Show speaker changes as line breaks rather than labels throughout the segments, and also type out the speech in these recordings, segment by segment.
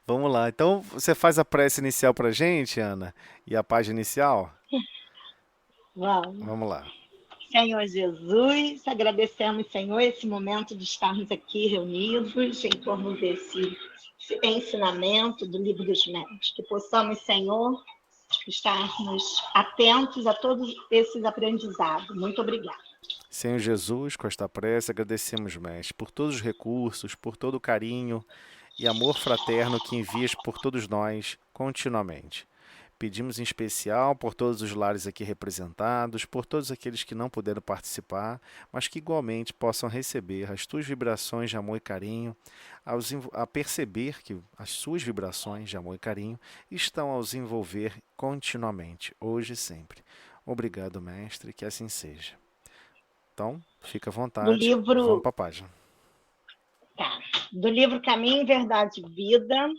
Vamos lá. Então, você faz a prece inicial pra gente, Ana? E a página inicial?
Vamos.
Vamos lá.
Senhor Jesus, agradecemos, Senhor, esse momento de estarmos aqui reunidos em torno desse ensinamento do Livro dos Médiuns. Que possamos, Senhor, estarmos atentos a todos esses aprendizados. Muito obrigada.
Senhor Jesus, com esta prece, agradecemos, Mestre, por todos os recursos, por todo o carinho e amor fraterno que envias por todos nós continuamente. Pedimos em especial por todos os lares aqui representados, por todos aqueles que não puderam participar, mas que igualmente possam receber as tuas vibrações de amor e carinho, a perceber que as suas vibrações de amor e carinho estão a os envolver continuamente, hoje e sempre. Obrigado, Mestre, que assim seja. Então, fica à
Do
vontade, vamos
livro,
para a página.
tá, do livro Caminho, Verdade e Vida,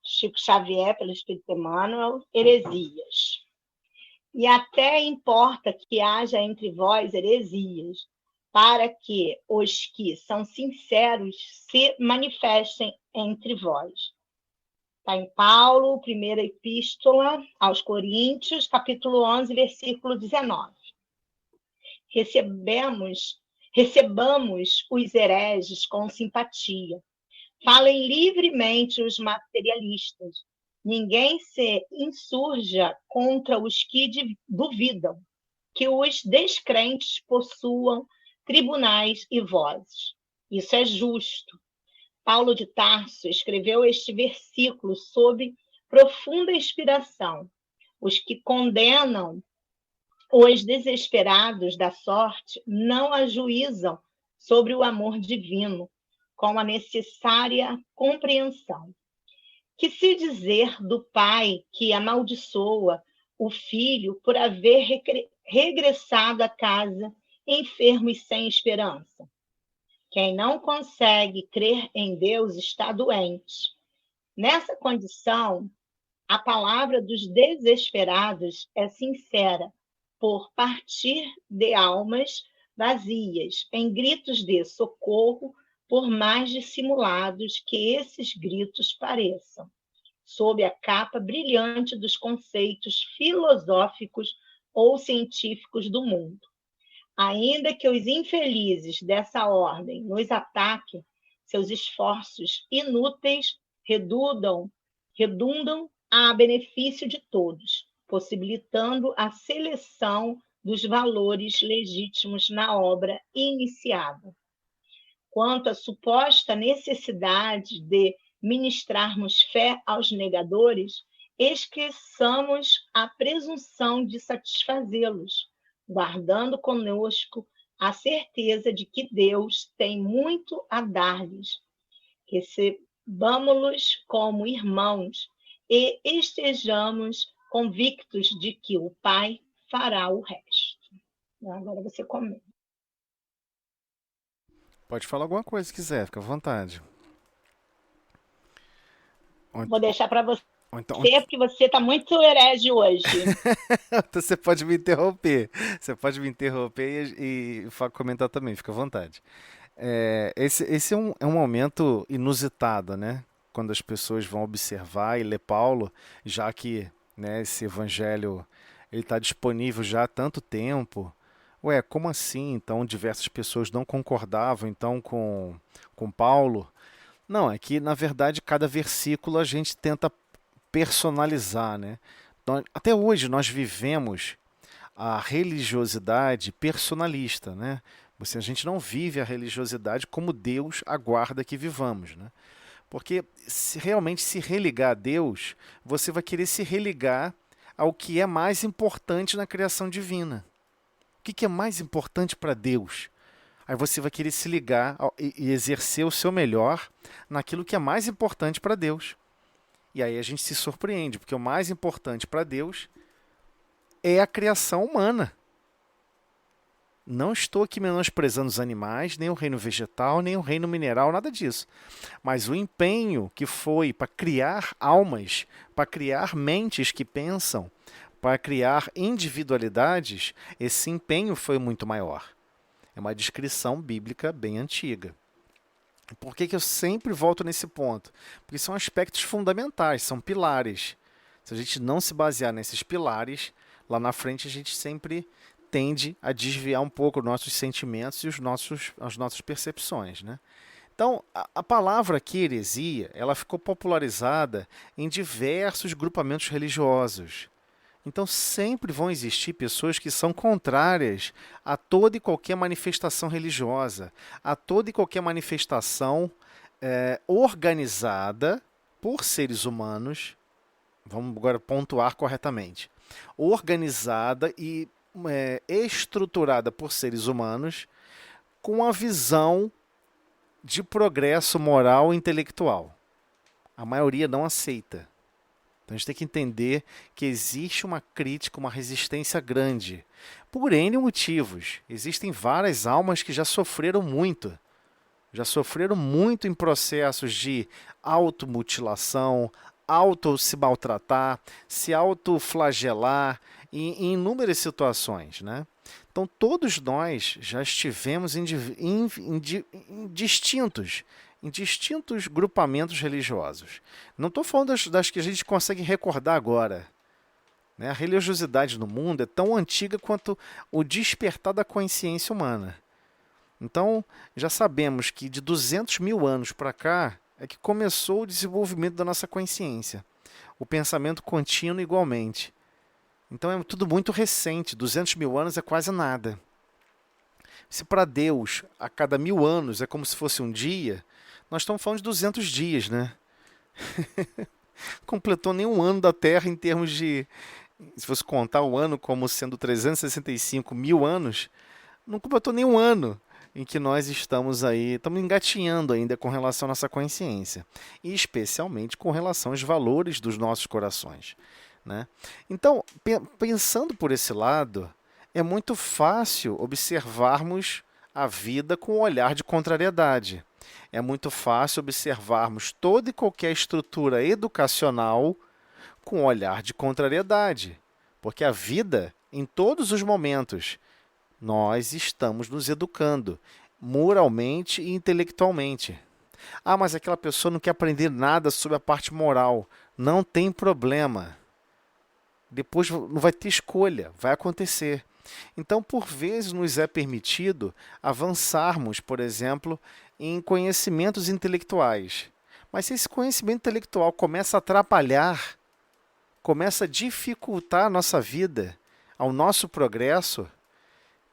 Chico Xavier, pelo Espírito Emmanuel, Heresias. E até importa que haja entre vós heresias, para que os que são sinceros se manifestem entre vós. Está em Paulo, primeira epístola aos Coríntios, capítulo 11, versículo 19. Recebamos os hereges com simpatia. Falem livremente os materialistas. Ninguém se insurja contra os que duvidam que os descrentes possuam tribunais e vozes. Isso é justo. Paulo de Tarso escreveu este versículo sob profunda inspiração. Os que condenam os desesperados da sorte não ajuizam sobre o amor divino, com a necessária compreensão. Que se dizer do pai que amaldiçoa o filho por haver regressado à casa enfermo e sem esperança? Quem não consegue crer em Deus está doente. Nessa condição, a palavra dos desesperados é sincera, por partir de almas vazias, em gritos de socorro, por mais dissimulados que esses gritos pareçam, sob a capa brilhante dos conceitos filosóficos ou científicos do mundo. Ainda que os infelizes dessa ordem nos ataquem, seus esforços inúteis redundam a benefício de todos, possibilitando a seleção dos valores legítimos na obra iniciada. Quanto à suposta necessidade de ministrarmos fé aos negadores, esqueçamos a presunção de satisfazê-los, guardando conosco a certeza de que Deus tem muito a dar-lhes. Recebamos-los como irmãos e estejamos convictos de que o Pai fará o resto. Agora você comenta.
Pode falar alguma coisa se quiser, fica à vontade. Ou,
Vou deixar para você,
ou então,
porque você está muito herege hoje.
então você pode me interromper. Você pode me interromper e comentar também, fica à vontade. Esse é um momento inusitado, né? Quando as pessoas vão observar e ler Paulo, já que, né, esse evangelho ele está disponível já há tanto tempo. Ué, como assim? Então diversas pessoas não concordavam então com Paulo? Não, é que na verdade cada versículo a gente tenta personalizar, né? Então, até hoje nós vivemos a religiosidade personalista, né? A gente não vive a religiosidade como Deus aguarda que vivamos, né? Porque se realmente se religar a Deus, você vai querer se religar ao que é mais importante na criação divina. O que é mais importante para Deus? Aí você vai querer se ligar e exercer o seu melhor naquilo que é mais importante para Deus. E aí a gente se surpreende, porque o mais importante para Deus é a criação humana. Não estou aqui menosprezando os animais, nem o reino vegetal, nem o reino mineral, nada disso. Mas o empenho que foi para criar almas, para criar mentes que pensam, para criar individualidades, esse empenho foi muito maior. É uma descrição bíblica bem antiga. Por que que eu sempre volto nesse ponto? Porque são aspectos fundamentais, são pilares. Se a gente não se basear nesses pilares, lá na frente a gente sempre tende a desviar um pouco os nossos sentimentos e as nossas percepções, né? Então, a palavra aqui, heresia, ela ficou popularizada em diversos grupamentos religiosos. Então, sempre vão existir pessoas que são contrárias a toda e qualquer manifestação religiosa, a toda e qualquer manifestação organizada por seres humanos. Vamos agora pontuar corretamente. Organizada e estruturada por seres humanos com a visão de progresso moral e intelectual. A maioria não aceita. Então a gente tem que entender que existe uma crítica, uma resistência grande. Por N motivos. Existem várias almas que já sofreram muito. Já sofreram muito em processos de automutilação, auto se maltratar, se autoflagelar, em inúmeras situações, né? Então, todos nós já estivemos em distintos grupamentos religiosos. Não estou falando das que a gente consegue recordar agora. Né? A religiosidade no mundo é tão antiga quanto o despertar da consciência humana. Então, já sabemos que de 200 mil anos para cá é que começou o desenvolvimento da nossa consciência. O pensamento contínuo igualmente. Então é tudo muito recente, 200 mil anos é quase nada. Se para Deus a cada 1000 anos é como se fosse um dia, nós estamos falando de 200 dias, né? Completou nem um ano da Terra em termos de, se fosse contar o ano como sendo 365 mil anos, não completou nem um ano em que nós estamos aí, estamos engatinhando ainda com relação à nossa consciência, e especialmente com relação aos valores dos nossos corações. Né? Então, pensando por esse lado, é muito fácil observarmos a vida com um olhar de contrariedade. É muito fácil observarmos toda e qualquer estrutura educacional com um olhar de contrariedade. Porque a vida, em todos os momentos, nós estamos nos educando, moralmente e intelectualmente. Ah, mas aquela pessoa não quer aprender nada sobre a parte moral. Não tem problema. Depois não vai ter escolha, vai acontecer. Então, por vezes, nos é permitido avançarmos, por exemplo, em conhecimentos intelectuais. Mas se esse conhecimento intelectual começa a atrapalhar, começa a dificultar a nossa vida, ao nosso progresso,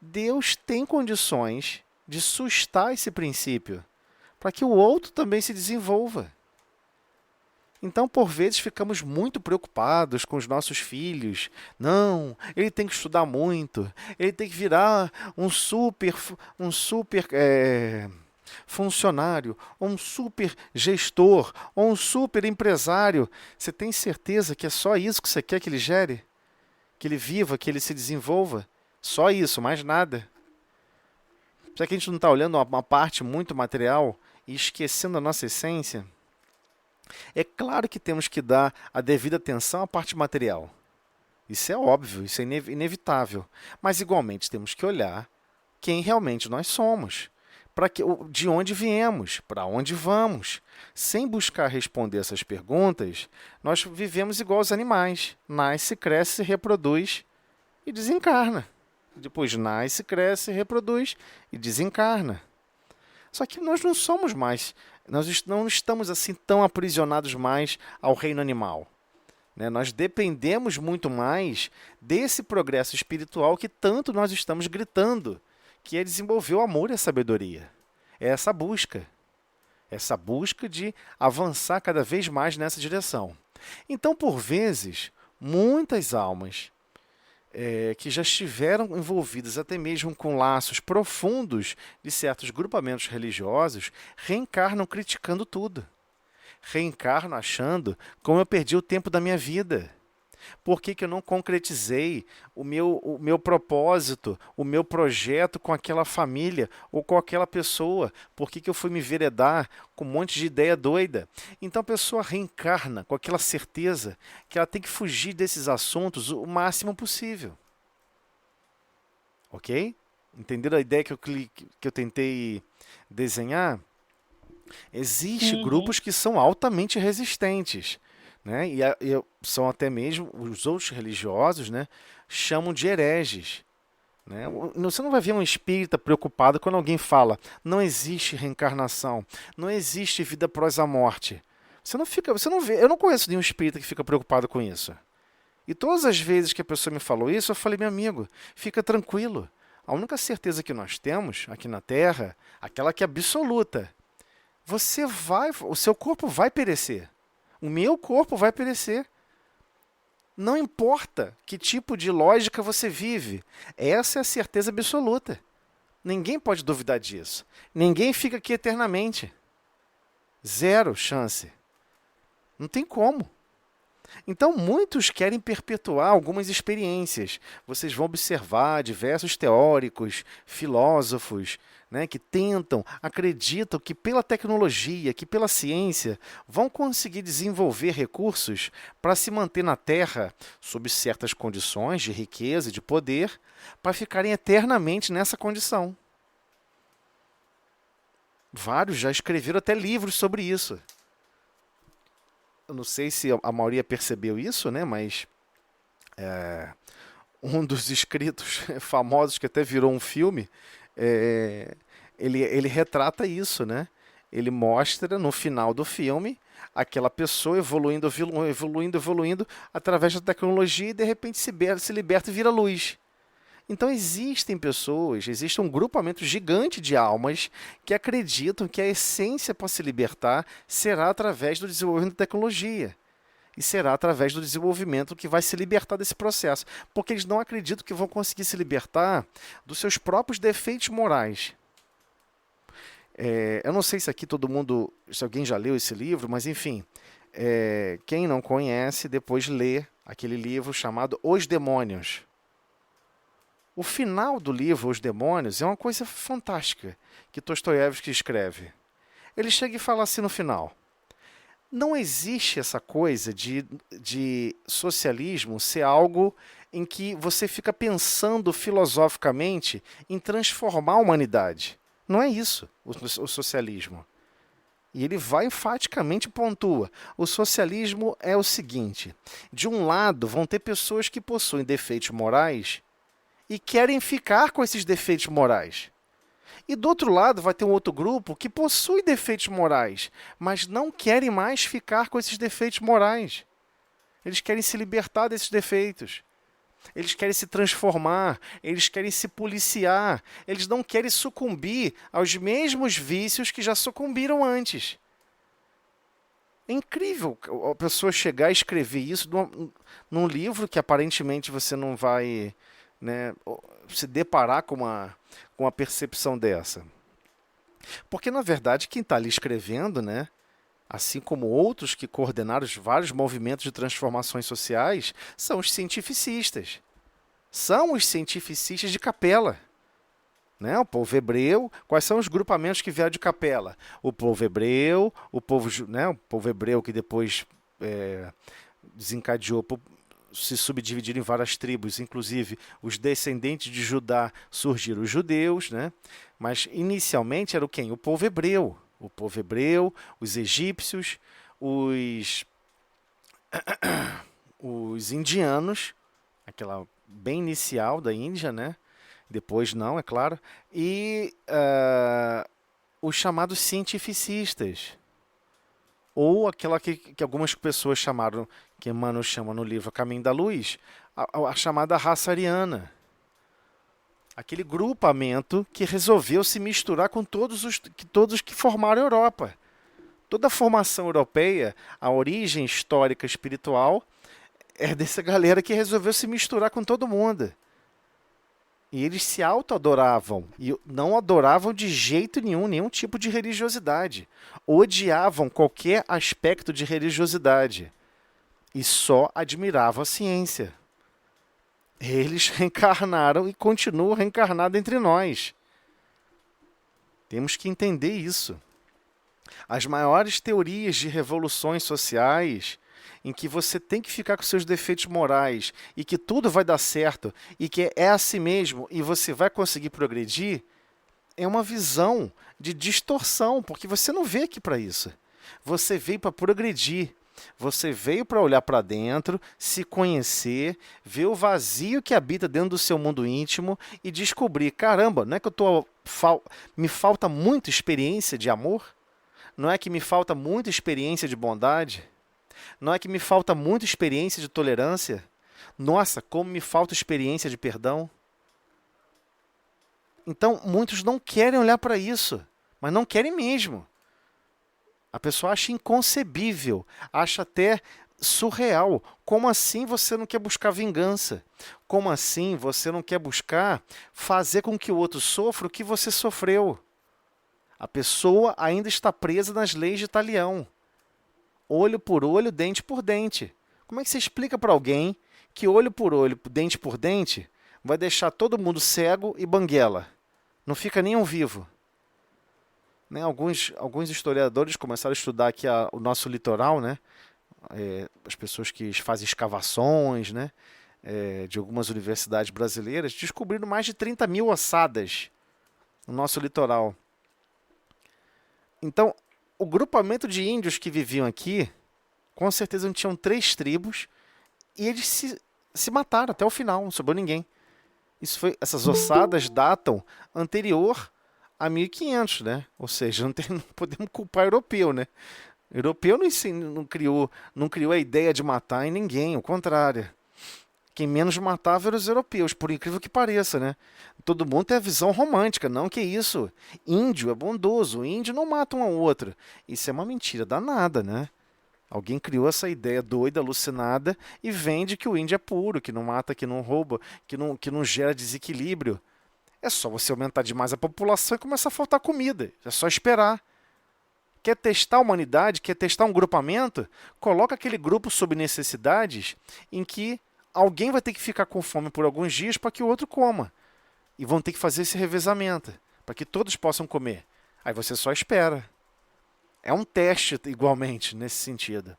Deus tem condições de sustar esse princípio, para que o outro também se desenvolva. Então, por vezes, ficamos muito preocupados com os nossos filhos. Não, ele tem que estudar muito, ele tem que virar um super funcionário, ou um super gestor, ou um super empresário. Você tem certeza que é só isso que você quer que ele gere? Que ele viva, que ele se desenvolva? Só isso, mais nada. Será que a gente não está olhando uma parte muito material e esquecendo a nossa essência? É claro que temos que dar a devida atenção à parte material. Isso é óbvio, isso é inevitável. Mas, igualmente, temos que olhar quem realmente nós somos, de onde viemos, para onde vamos. Sem buscar responder essas perguntas, nós vivemos igual aos animais. Nasce, cresce, reproduz e desencarna. Depois nasce, cresce, reproduz e desencarna. Só que nós não somos mais, nós não estamos assim tão aprisionados mais ao reino animal. Né? Nós dependemos muito mais desse progresso espiritual que tanto nós estamos gritando, que é desenvolver o amor e a sabedoria. É essa busca de avançar cada vez mais nessa direção. Então, por vezes, muitas almas que já estiveram envolvidas até mesmo com laços profundos de certos grupamentos religiosos, reencarnam criticando tudo. Reencarnam achando como eu perdi o tempo da minha vida. Por que eu não concretizei o meu propósito, o meu projeto com aquela família ou com aquela pessoa? Por que eu fui me enveredar com um monte de ideia doida? Então a pessoa reencarna com aquela certeza que ela tem que fugir desses assuntos o máximo possível. Ok? Entenderam a ideia que eu tentei desenhar? Existem
Uhum.
grupos que são altamente resistentes, né? E são até mesmo os outros religiosos, né? Chamam de hereges, né? Você não vai ver um espírita preocupado quando alguém fala não existe reencarnação, não existe vida após a morte. Você não fica, você não vê, eu não conheço nenhum espírita que fica preocupado com isso. E todas as vezes que a pessoa me falou isso, eu falei, meu amigo, fica tranquilo. A única certeza que nós temos aqui na Terra, aquela que é absoluta, o seu corpo vai perecer. O meu corpo vai perecer. Não importa que tipo de lógica você vive, essa é a certeza absoluta. Ninguém pode duvidar disso. Ninguém fica aqui eternamente. Zero chance. Não tem como. Então, muitos querem perpetuar algumas experiências. Vocês vão observar diversos teóricos, filósofos, né, que tentam, acreditam que pela tecnologia, que pela ciência, vão conseguir desenvolver recursos para se manter na Terra sob certas condições de riqueza e de poder, para ficarem eternamente nessa condição. Vários já escreveram até livros sobre isso. Eu não sei se a maioria percebeu isso, né? Mas um dos escritos famosos que até virou um filme, é, ele retrata isso, né? Ele mostra no final do filme aquela pessoa evoluindo, evoluindo, evoluindo através da tecnologia e de repente se liberta e vira luz. Então existem pessoas, existe um grupamento gigante de almas que acreditam que a essência para se libertar será através do desenvolvimento da tecnologia. E será através do desenvolvimento que vai se libertar desse processo. Porque eles não acreditam que vão conseguir se libertar dos seus próprios defeitos morais. Eu não sei se aqui todo mundo, se alguém já leu esse livro, mas enfim, quem não conhece, depois lê aquele livro chamado Os Demônios. O final do livro, Os Demônios, é uma coisa fantástica que Dostoiévski escreve. Ele chega e fala assim no final: não existe essa coisa de socialismo ser algo em que você fica pensando filosoficamente em transformar a humanidade. Não é isso o socialismo. E ele vai enfaticamente pontua. O socialismo é o seguinte: de um lado vão ter pessoas que possuem defeitos morais e querem ficar com esses defeitos morais. E do outro lado vai ter um outro grupo que possui defeitos morais, mas não querem mais ficar com esses defeitos morais. Eles querem se libertar desses defeitos. Eles querem se transformar, eles querem se policiar, eles não querem sucumbir aos mesmos vícios que já sucumbiram antes. É incrível a pessoa chegar e escrever isso num livro que aparentemente você não vai, né, se deparar com uma percepção dessa. Porque, na verdade, quem está ali escrevendo, né, assim como outros que coordenaram os vários movimentos de transformações sociais, são os cientificistas. São os cientificistas de Capela. Né? O povo hebreu. Quais são os grupamentos que vieram de Capela? O povo hebreu, né, o povo hebreu que depois desencadeou se subdividir em várias tribos, inclusive os descendentes de Judá surgiram os judeus, né? Mas inicialmente era o quem? O povo hebreu. O povo hebreu, os egípcios, os, os indianos, aquela bem inicial da Índia, né? Depois não, é claro. E os chamados cientificistas, ou aquela que algumas pessoas chamaram, que Emmanuel chama no livro Caminho da Luz, a chamada raça ariana. Aquele grupamento que resolveu se misturar com todos que formaram a Europa. Toda a formação europeia, a origem histórica espiritual, é dessa galera que resolveu se misturar com todo mundo. E eles se auto-adoravam. E não adoravam de jeito nenhum, nenhum tipo de religiosidade. Odiavam qualquer aspecto de religiosidade. E só admiravam a ciência. Eles reencarnaram e continuam reencarnados entre nós. Temos que entender isso. As maiores teorias de revoluções sociais, em que você tem que ficar com seus defeitos morais e que tudo vai dar certo e que é assim mesmo e você vai conseguir progredir, é uma visão de distorção, porque você não veio aqui para isso. Você veio para progredir. Você veio para olhar para dentro, se conhecer, ver o vazio que habita dentro do seu mundo íntimo e descobrir, caramba, não é que me falta muita experiência de amor? Não é que me falta muita experiência de bondade? Não é que me falta muita experiência de tolerância? Nossa, como me falta experiência de perdão? Então, muitos não querem olhar para isso, mas não querem mesmo. A pessoa acha inconcebível, acha até surreal. Como assim você não quer buscar vingança? Como assim você não quer buscar fazer com que o outro sofra o que você sofreu? A pessoa ainda está presa nas leis de Talião. Olho por olho, dente por dente. Como é que você explica para alguém que olho por olho, dente por dente, vai deixar todo mundo cego e banguela? Não fica nenhum vivo. Né? Alguns historiadores começaram a estudar aqui o nosso litoral, né? As pessoas que fazem escavações, né? De algumas universidades brasileiras, descobriram mais de 30 mil ossadas no nosso litoral. Então, o grupamento de índios que viviam aqui, com certeza não tinham 3 tribos, e eles se mataram até o final, não sobrou ninguém. Essas ossadas datam anterior a 1500, né? Ou seja, não podemos culpar europeu, né? O europeu não criou a ideia de matar em ninguém, ao contrário. Quem menos matava eram os europeus, por incrível que pareça, né? Todo mundo tem a visão romântica, não que isso. Índio é bondoso, índio não mata um ao outro. Isso é uma mentira danada, né? Alguém criou essa ideia doida, alucinada, e vende que o índio é puro, que não mata, que não rouba, que não gera desequilíbrio. É só você aumentar demais a população e começar a faltar comida. É só esperar. Quer testar a humanidade? Quer testar um grupamento? Coloca aquele grupo sob necessidades em que alguém vai ter que ficar com fome por alguns dias para que o outro coma. E vão ter que fazer esse revezamento para que todos possam comer. Aí você só espera. É um teste igualmente nesse sentido.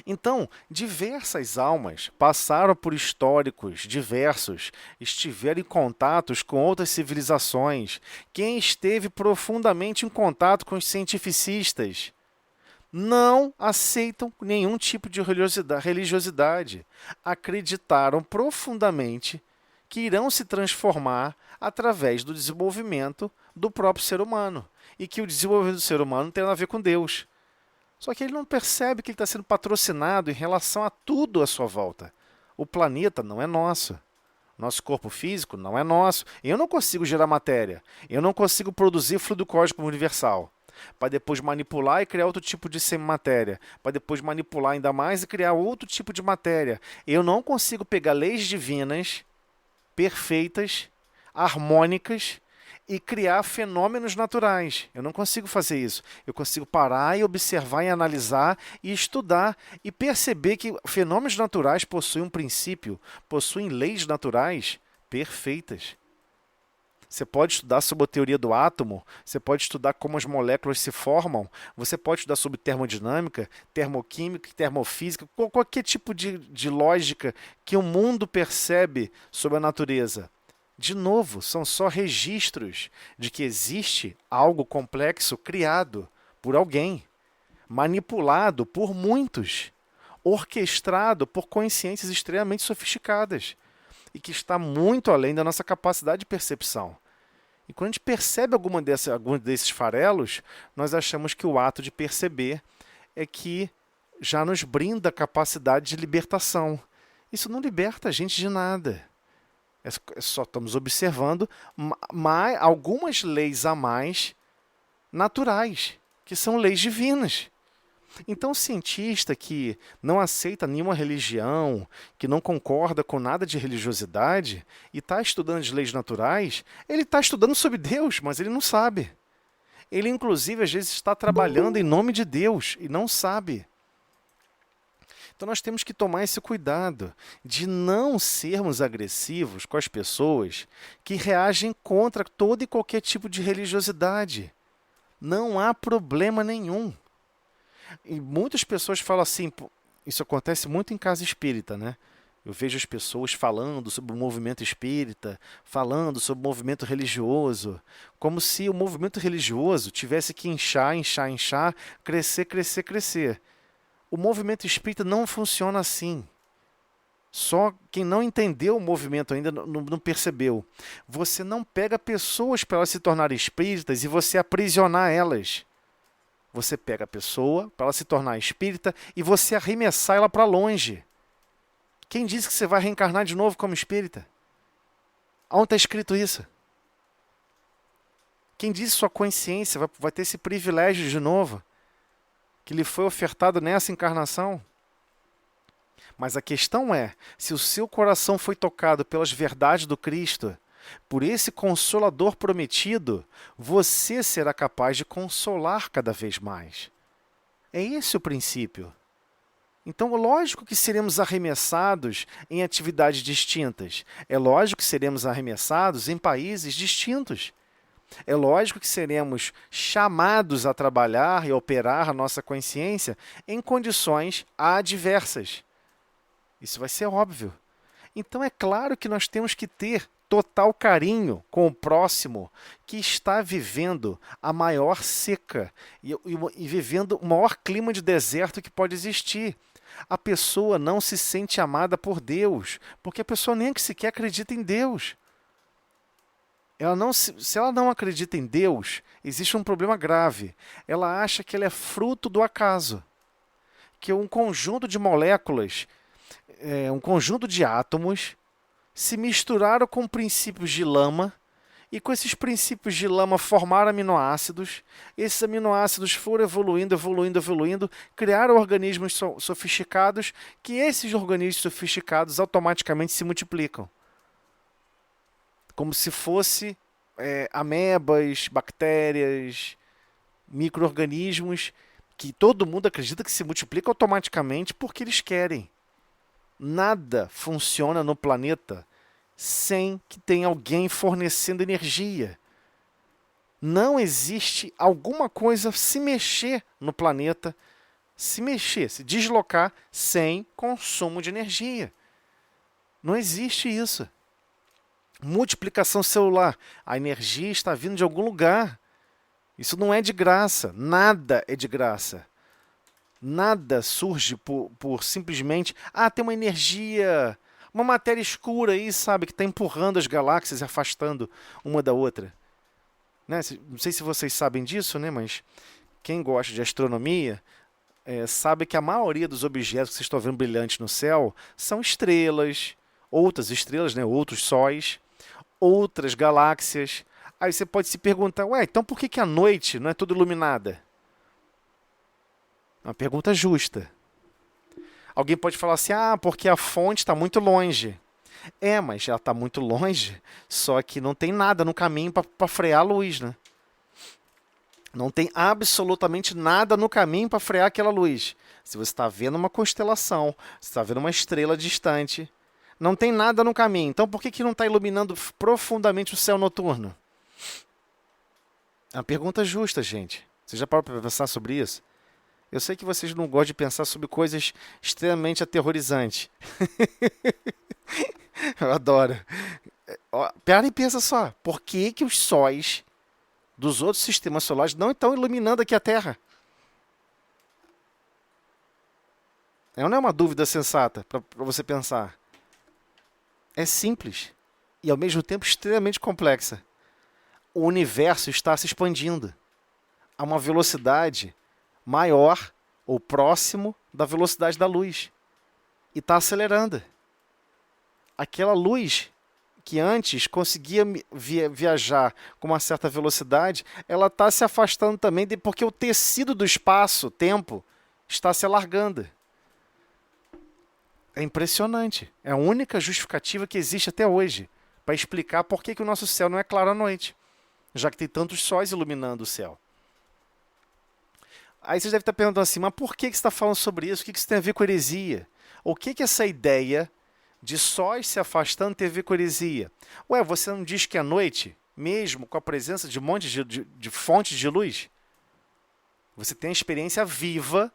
Então, diversas almas passaram por históricos diversos, estiveram em contatos com outras civilizações. Quem esteve profundamente em contato com os cientificistas não aceitam nenhum tipo de religiosidade. Acreditaram profundamente que irão se transformar através do desenvolvimento do próprio ser humano e que o desenvolvimento do ser humano não tem nada a ver com Deus. Só que ele não percebe que ele está sendo patrocinado em relação a tudo à sua volta. O planeta não é nosso. Nosso corpo físico não é nosso. Eu não consigo gerar matéria. Eu não consigo produzir fluido cósmico universal. Para depois manipular e criar outro tipo de semimatéria. Para depois manipular ainda mais e criar outro tipo de matéria. Eu não consigo pegar leis divinas, perfeitas, harmônicas, e criar fenômenos naturais. Eu não consigo fazer isso. Eu consigo parar e observar e analisar e estudar e perceber que fenômenos naturais possuem um princípio, possuem leis naturais perfeitas. Você pode estudar sobre a teoria do átomo, você pode estudar como as moléculas se formam, você pode estudar sobre termodinâmica, termoquímica, termofísica, qualquer tipo de lógica que o mundo percebe sobre a natureza. De novo, são só registros de que existe algo complexo criado por alguém, manipulado por muitos, orquestrado por consciências extremamente sofisticadas e que está muito além da nossa capacidade de percepção. E quando a gente percebe algum desses farelos, nós achamos que o ato de perceber é que já nos brinda a capacidade de libertação. Isso não liberta a gente de nada. Só estamos observando algumas leis a mais naturais, que são leis divinas. Então, o cientista que não aceita nenhuma religião, que não concorda com nada de religiosidade e está estudando as leis naturais, ele está estudando sobre Deus, mas ele não sabe. Ele, inclusive, às vezes está trabalhando em nome de Deus e não sabe. Então nós temos que tomar esse cuidado de não sermos agressivos com as pessoas que reagem contra todo e qualquer tipo de religiosidade. Não há problema nenhum. E muitas pessoas falam assim, isso acontece muito em casa espírita, né? Eu vejo as pessoas falando sobre o movimento espírita, falando sobre o movimento religioso, como se o movimento religioso tivesse que inchar, inchar, inchar, crescer, crescer, crescer. O movimento espírita não funciona assim. Só quem não entendeu o movimento ainda não percebeu. Você não pega pessoas para elas se tornarem espíritas e você aprisionar elas. Você pega a pessoa para ela se tornar espírita e você arremessar ela para longe. Quem disse que você vai reencarnar de novo como espírita? Onde está escrito isso? Quem disse que sua consciência vai ter esse privilégio de novo? Que lhe foi ofertado nessa encarnação? Mas a questão é, se o seu coração foi tocado pelas verdades do Cristo, por esse Consolador prometido, você será capaz de consolar cada vez mais. É esse o princípio. Então, é lógico que seremos arremessados em atividades distintas. É lógico que seremos arremessados em países distintos. É lógico que seremos chamados a trabalhar e operar a nossa consciência em condições adversas. Isso vai ser óbvio. Então é claro que nós temos que ter total carinho com o próximo que está vivendo a maior seca e vivendo o maior clima de deserto que pode existir. A pessoa não se sente amada por Deus, porque a pessoa nem sequer acredita em Deus. Se ela não acredita em Deus, existe um problema grave. Ela acha que ela é fruto do acaso, que um conjunto de moléculas, um conjunto de átomos, se misturaram com princípios de lama, e com esses princípios de lama formaram aminoácidos. Esses aminoácidos foram evoluindo, evoluindo, evoluindo, criaram organismos sofisticados, que esses organismos sofisticados automaticamente se multiplicam. Como se fosse amebas, bactérias, micro-organismos, que todo mundo acredita que se multiplicam automaticamente porque eles querem. Nada funciona no planeta sem que tenha alguém fornecendo energia. Não existe alguma coisa se mexer no planeta, se deslocar sem consumo de energia. Não existe isso. Multiplicação celular. A energia está vindo de algum lugar. Isso não é de graça. Nada é de graça. Nada surge por simplesmente... tem uma energia, uma matéria escura aí, sabe, que está empurrando as galáxias e afastando uma da outra. Né? Não sei se vocês sabem disso, né? Mas quem gosta de astronomia sabe que a maioria dos objetos que vocês estão vendo brilhantes no céu são estrelas, outras estrelas, né? Outros sóis, outras galáxias. Aí você pode se perguntar, então por que a noite não é toda iluminada? Uma pergunta justa. Alguém pode falar assim, porque a fonte está muito longe. Mas ela está muito longe, só que não tem nada no caminho para frear a luz, né? Não tem absolutamente nada no caminho para frear aquela luz. Se você está vendo uma constelação, você está vendo uma estrela distante, não tem nada no caminho. Então por que não está iluminando profundamente o céu noturno? É uma pergunta justa, gente. Você já parou para pensar sobre isso? Eu sei que vocês não gostam de pensar sobre coisas extremamente aterrorizantes. Eu adoro. Pera e pensa só. Por que os sóis dos outros sistemas solares não estão iluminando aqui a Terra? Não é uma dúvida sensata para você pensar. É simples e, ao mesmo tempo, extremamente complexa. O universo está se expandindo a uma velocidade maior ou próximo da velocidade da luz. E está acelerando. Aquela luz que antes conseguia viajar com uma certa velocidade, ela está se afastando também porque o tecido do espaço-tempo está se alargando. É impressionante. É a única justificativa que existe até hoje para explicar por que o nosso céu não é claro à noite, já que tem tantos sóis iluminando o céu. Aí vocês devem estar perguntando assim, mas por que você está falando sobre isso? O que isso tem a ver com heresia? O que essa ideia de sóis se afastando tem a ver com heresia? Você não diz que à noite, mesmo com a presença de um monte de fontes de luz, você tem a experiência viva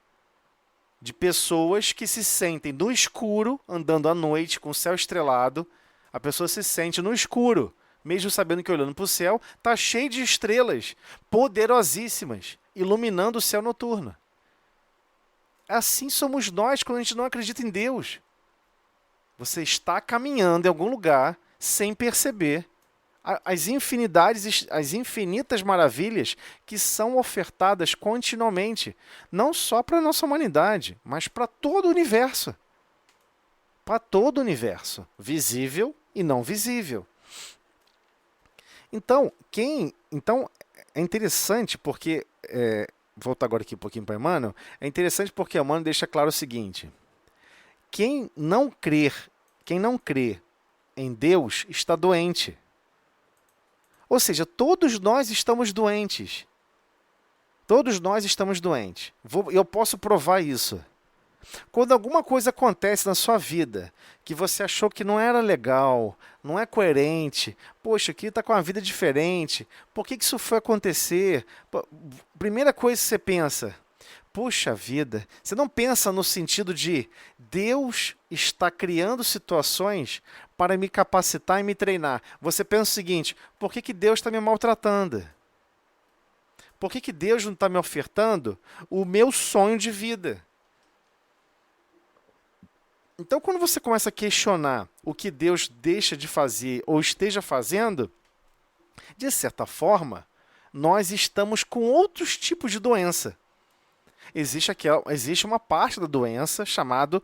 de pessoas que se sentem no escuro, andando à noite com o céu estrelado. A pessoa se sente no escuro, mesmo sabendo que olhando para o céu está cheio de estrelas poderosíssimas, iluminando o céu noturno. Assim somos nós quando a gente não acredita em Deus. Você está caminhando em algum lugar sem perceber as infinidades, as infinitas maravilhas que são ofertadas continuamente, não só para a nossa humanidade, mas para todo o universo. Para todo o universo, visível e não visível. Então, é interessante porque, voltar agora aqui um pouquinho para Emmanuel, é interessante porque Emmanuel deixa claro o seguinte: quem não crê em Deus está doente. Ou seja, todos nós estamos doentes. Todos nós estamos doentes. Eu posso provar isso. Quando alguma coisa acontece na sua vida que você achou que não era legal, não é coerente, poxa, aqui está com uma vida diferente, por que isso foi acontecer? Primeira coisa que você pensa, puxa vida, você não pensa no sentido de Deus está criando situações para me capacitar e me treinar. Você pensa o seguinte, por que Deus está me maltratando? Por que Deus não está me ofertando o meu sonho de vida? Então, quando você começa a questionar o que Deus deixa de fazer ou esteja fazendo, de certa forma, nós estamos com outros tipos de doença. Existe uma parte da doença chamada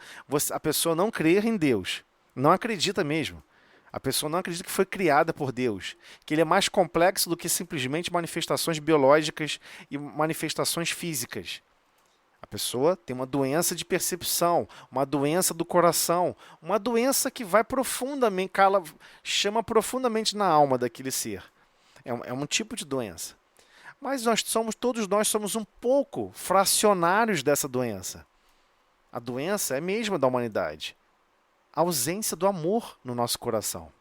a pessoa não crer em Deus. Não acredita mesmo. A pessoa não acredita que foi criada por Deus, que ele é mais complexo do que simplesmente manifestações biológicas e manifestações físicas. A pessoa tem uma doença de percepção, uma doença do coração, uma doença que vai profundamente, chama profundamente na alma daquele ser. É um tipo de doença. Mas todos nós somos um pouco fracionários dessa doença. A doença é a mesma da humanidade. A ausência do amor no nosso coração.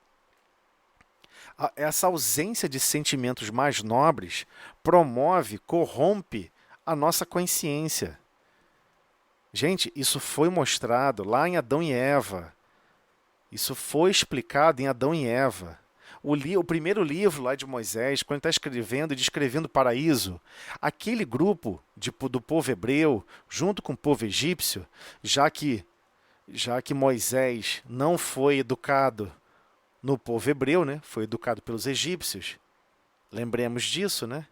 Essa ausência de sentimentos mais nobres corrompe a nossa consciência. Gente, isso foi mostrado lá em Adão e Eva. Isso foi explicado em Adão e Eva. O primeiro livro lá de Moisés, quando ele está escrevendo e descrevendo o paraíso, aquele grupo do povo hebreu, junto com o povo egípcio, já que Moisés não foi educado no povo hebreu, né? Foi educado pelos egípcios. Lembremos disso, né?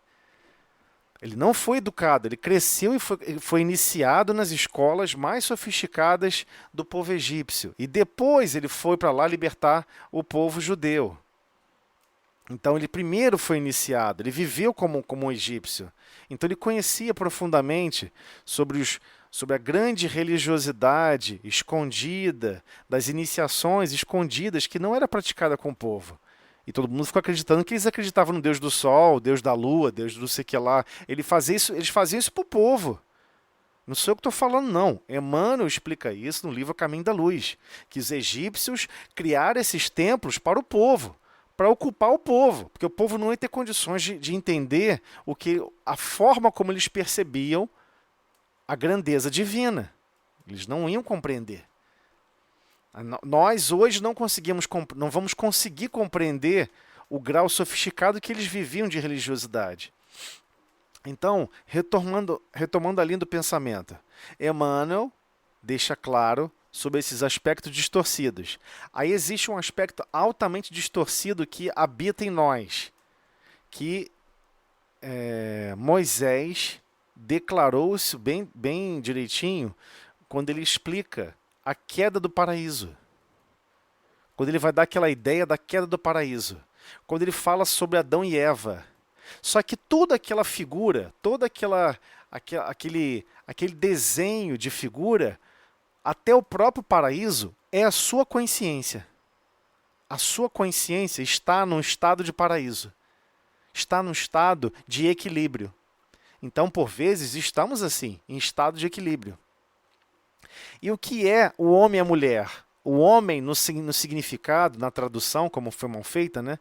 Ele não foi educado, ele cresceu e foi iniciado nas escolas mais sofisticadas do povo egípcio. E depois ele foi para lá libertar o povo judeu. Então ele primeiro foi iniciado, ele viveu como um egípcio. Então ele conhecia profundamente sobre a grande religiosidade escondida, das iniciações escondidas que não era praticada com o povo. E todo mundo ficou acreditando que eles acreditavam no Deus do Sol, Deus da Lua, Deus do sei que lá. Eles faziam isso para o povo. Não sou eu que estou falando, não. Emmanuel explica isso no livro Caminho da Luz. Que os egípcios criaram esses templos para o povo, para ocupar o povo. Porque o povo não ia ter condições de entender a forma como eles percebiam a grandeza divina. Eles não iam compreender. Nós hoje não vamos conseguir compreender o grau sofisticado que eles viviam de religiosidade. Então, retomando a linha do pensamento, Emmanuel deixa claro sobre esses aspectos distorcidos. Aí existe um aspecto altamente distorcido que habita em nós, que Moisés declarou isso bem direitinho quando ele explica a queda do paraíso. Quando ele vai dar aquela ideia da queda do paraíso. Quando ele fala sobre Adão e Eva. Só que toda aquela figura, aquele desenho de figura, até o próprio paraíso, é a sua consciência. A sua consciência está num estado de paraíso. Está num estado de equilíbrio. Então, por vezes, estamos assim, em estado de equilíbrio. E o que é o homem e a mulher? O homem, no significado, na tradução, como foi mal feita, né?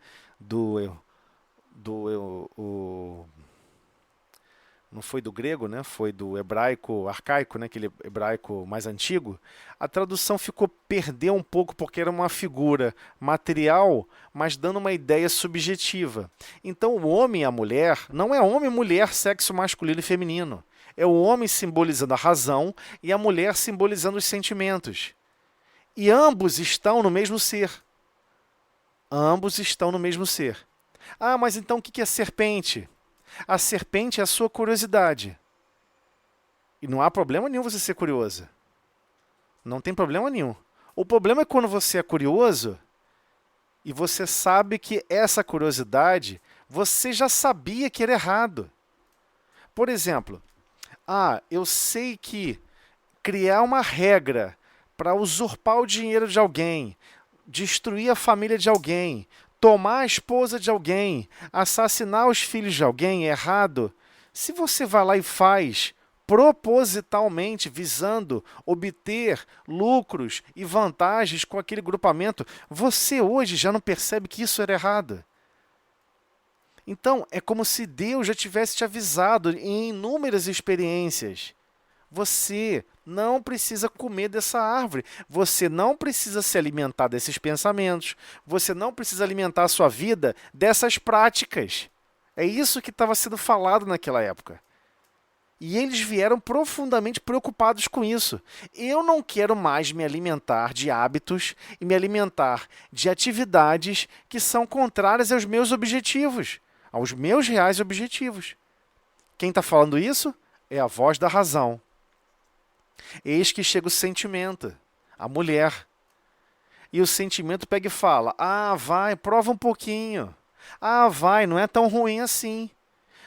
Não não foi do grego, né? Foi do hebraico arcaico, né? Aquele hebraico mais antigo. A tradução perdeu um pouco porque era uma figura material, mas dando uma ideia subjetiva. Então, o homem e a mulher não é homem e mulher, sexo masculino e feminino. É o homem simbolizando a razão e a mulher simbolizando os sentimentos. E ambos estão no mesmo ser. Ambos estão no mesmo ser. Ah, mas então o que é serpente? A serpente é a sua curiosidade. E não há problema nenhum você ser curioso. Não tem problema nenhum. O problema é quando você é curioso e você sabe que essa curiosidade você já sabia que era errado. Por exemplo, eu sei que criar uma regra para usurpar o dinheiro de alguém, destruir a família de alguém, tomar a esposa de alguém, assassinar os filhos de alguém é errado. Se você vai lá e faz propositalmente visando obter lucros e vantagens com aquele grupamento, você hoje já não percebe que isso era errado. Então, é como se Deus já tivesse te avisado em inúmeras experiências. Você não precisa comer dessa árvore. Você não precisa se alimentar desses pensamentos. Você não precisa alimentar a sua vida dessas práticas. É isso que estava sendo falado naquela época. E eles vieram profundamente preocupados com isso. Eu não quero mais me alimentar de hábitos e me alimentar de atividades que são contrárias aos meus objetivos, aos meus reais objetivos. Quem está falando isso é a voz da razão. Eis que chega o sentimento, a mulher. E o sentimento pega e fala: vai, prova um pouquinho. Vai, não é tão ruim assim.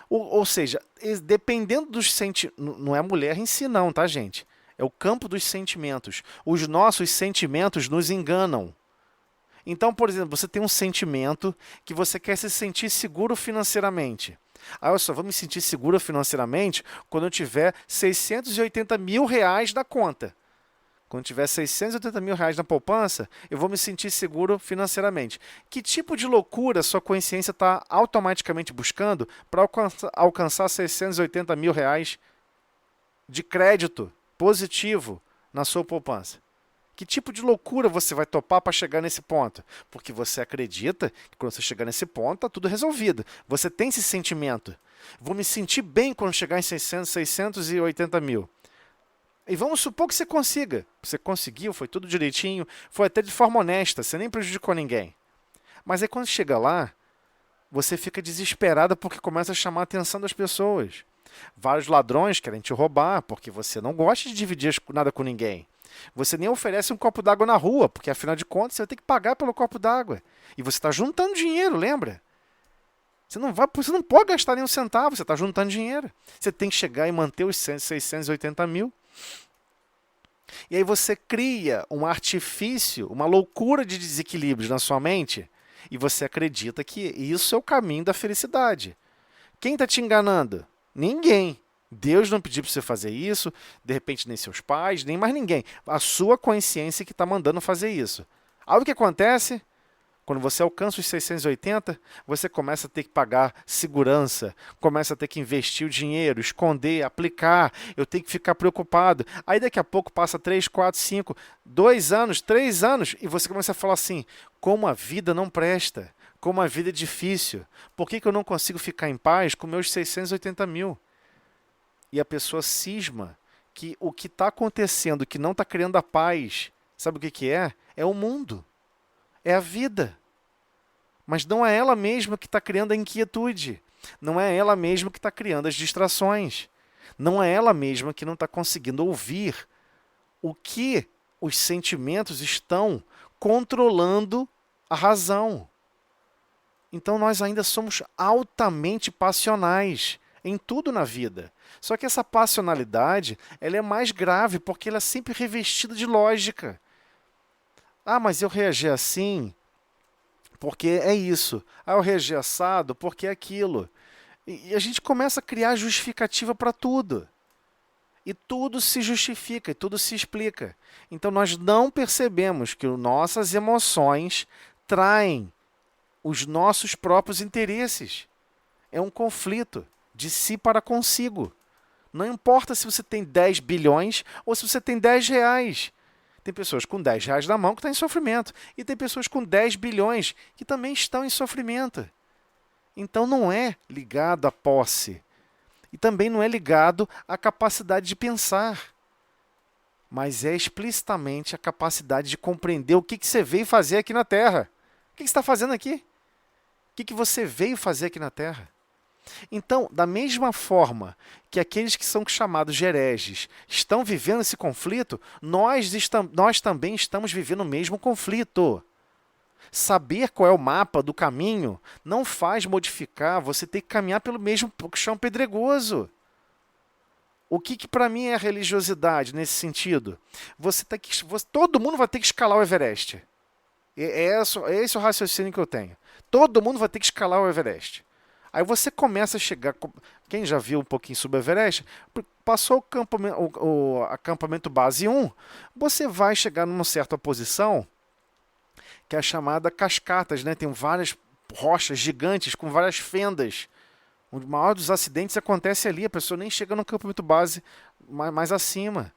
Ou seja, dependendo dos sentimentos. Não é a mulher em si, não, tá, gente? É o campo dos sentimentos. Os nossos sentimentos nos enganam. Então, por exemplo, você tem um sentimento que você quer se sentir seguro financeiramente. Eu só vou me sentir seguro financeiramente quando eu tiver 680 mil reais na conta. Quando tiver 680 mil reais na poupança, eu vou me sentir seguro financeiramente. Que tipo de loucura sua consciência está automaticamente buscando para alcançar 680 mil reais de crédito positivo na sua poupança? Que tipo de loucura você vai topar para chegar nesse ponto? Porque você acredita que quando você chegar nesse ponto, está tudo resolvido. Você tem esse sentimento. Vou me sentir bem quando chegar em 680 mil. E vamos supor que você consiga. Você conseguiu, foi tudo direitinho, foi até de forma honesta, você nem prejudicou ninguém. Mas aí quando chega lá, você fica desesperada porque começa a chamar a atenção das pessoas. Vários ladrões querem te roubar porque você não gosta de dividir nada com ninguém. Você nem oferece um copo d'água na rua, porque afinal de contas você vai ter que pagar pelo copo d'água. E você está juntando dinheiro, lembra? Você não pode gastar nem um centavo, você está juntando dinheiro. Você tem que chegar e manter os 680 mil. E aí você cria um artifício, uma loucura de desequilíbrios na sua mente, e você acredita que isso é o caminho da felicidade. Quem está te enganando? Ninguém. Deus não pediu para você fazer isso, de repente nem seus pais, nem mais ninguém. A sua consciência que está mandando fazer isso. Aí o que acontece? Quando você alcança os 680, você começa a ter que pagar segurança, começa a ter que investir o dinheiro, esconder, aplicar, eu tenho que ficar preocupado. Aí daqui a pouco passa 3, 4, 5, 2 anos, 3 anos, e você começa a falar assim, como a vida não presta, como a vida é difícil, por que eu não consigo ficar em paz com meus 680 mil? E a pessoa cisma que o que está acontecendo, que não está criando a paz, sabe o que é? É o mundo, é a vida. Mas não é ela mesma que está criando a inquietude. Não é ela mesma que está criando as distrações. Não é ela mesma que não está conseguindo ouvir o que os sentimentos estão controlando a razão. Então nós ainda somos altamente passionais em tudo na vida. Só que essa passionalidade ela é mais grave porque ela é sempre revestida de lógica. Mas eu reagi assim porque é isso. Eu reagi assado porque é aquilo. E a gente começa a criar justificativa para tudo. E tudo se justifica, e tudo se explica. Então nós não percebemos que nossas emoções traem os nossos próprios interesses. É um conflito de si para consigo. Não importa se você tem 10 bilhões ou se você tem 10 reais. Tem pessoas com 10 reais na mão que estão em sofrimento. E tem pessoas com 10 bilhões que também estão em sofrimento. Então não é ligado à posse. E também não é ligado à capacidade de pensar. Mas é explicitamente a capacidade de compreender o que você veio fazer aqui na Terra. O que você está fazendo aqui? O que você veio fazer aqui na Terra? Então, da mesma forma que aqueles que são chamados de hereges estão vivendo esse conflito, nós também estamos vivendo o mesmo conflito. Saber qual é o mapa do caminho não faz modificar você ter que caminhar pelo mesmo chão pedregoso. O que para mim é a religiosidade nesse sentido? Todo mundo vai ter que escalar o Everest. É esse o raciocínio que eu tenho. Todo mundo vai ter que escalar o Everest. Aí você começa a chegar. Quem já viu um pouquinho sobre o Everest, passou o acampamento base 1, você vai chegar numa certa posição que é a chamada cascatas, né? Tem várias rochas gigantes com várias fendas. O maior dos acidentes acontece ali, a pessoa nem chega no acampamento base mais acima.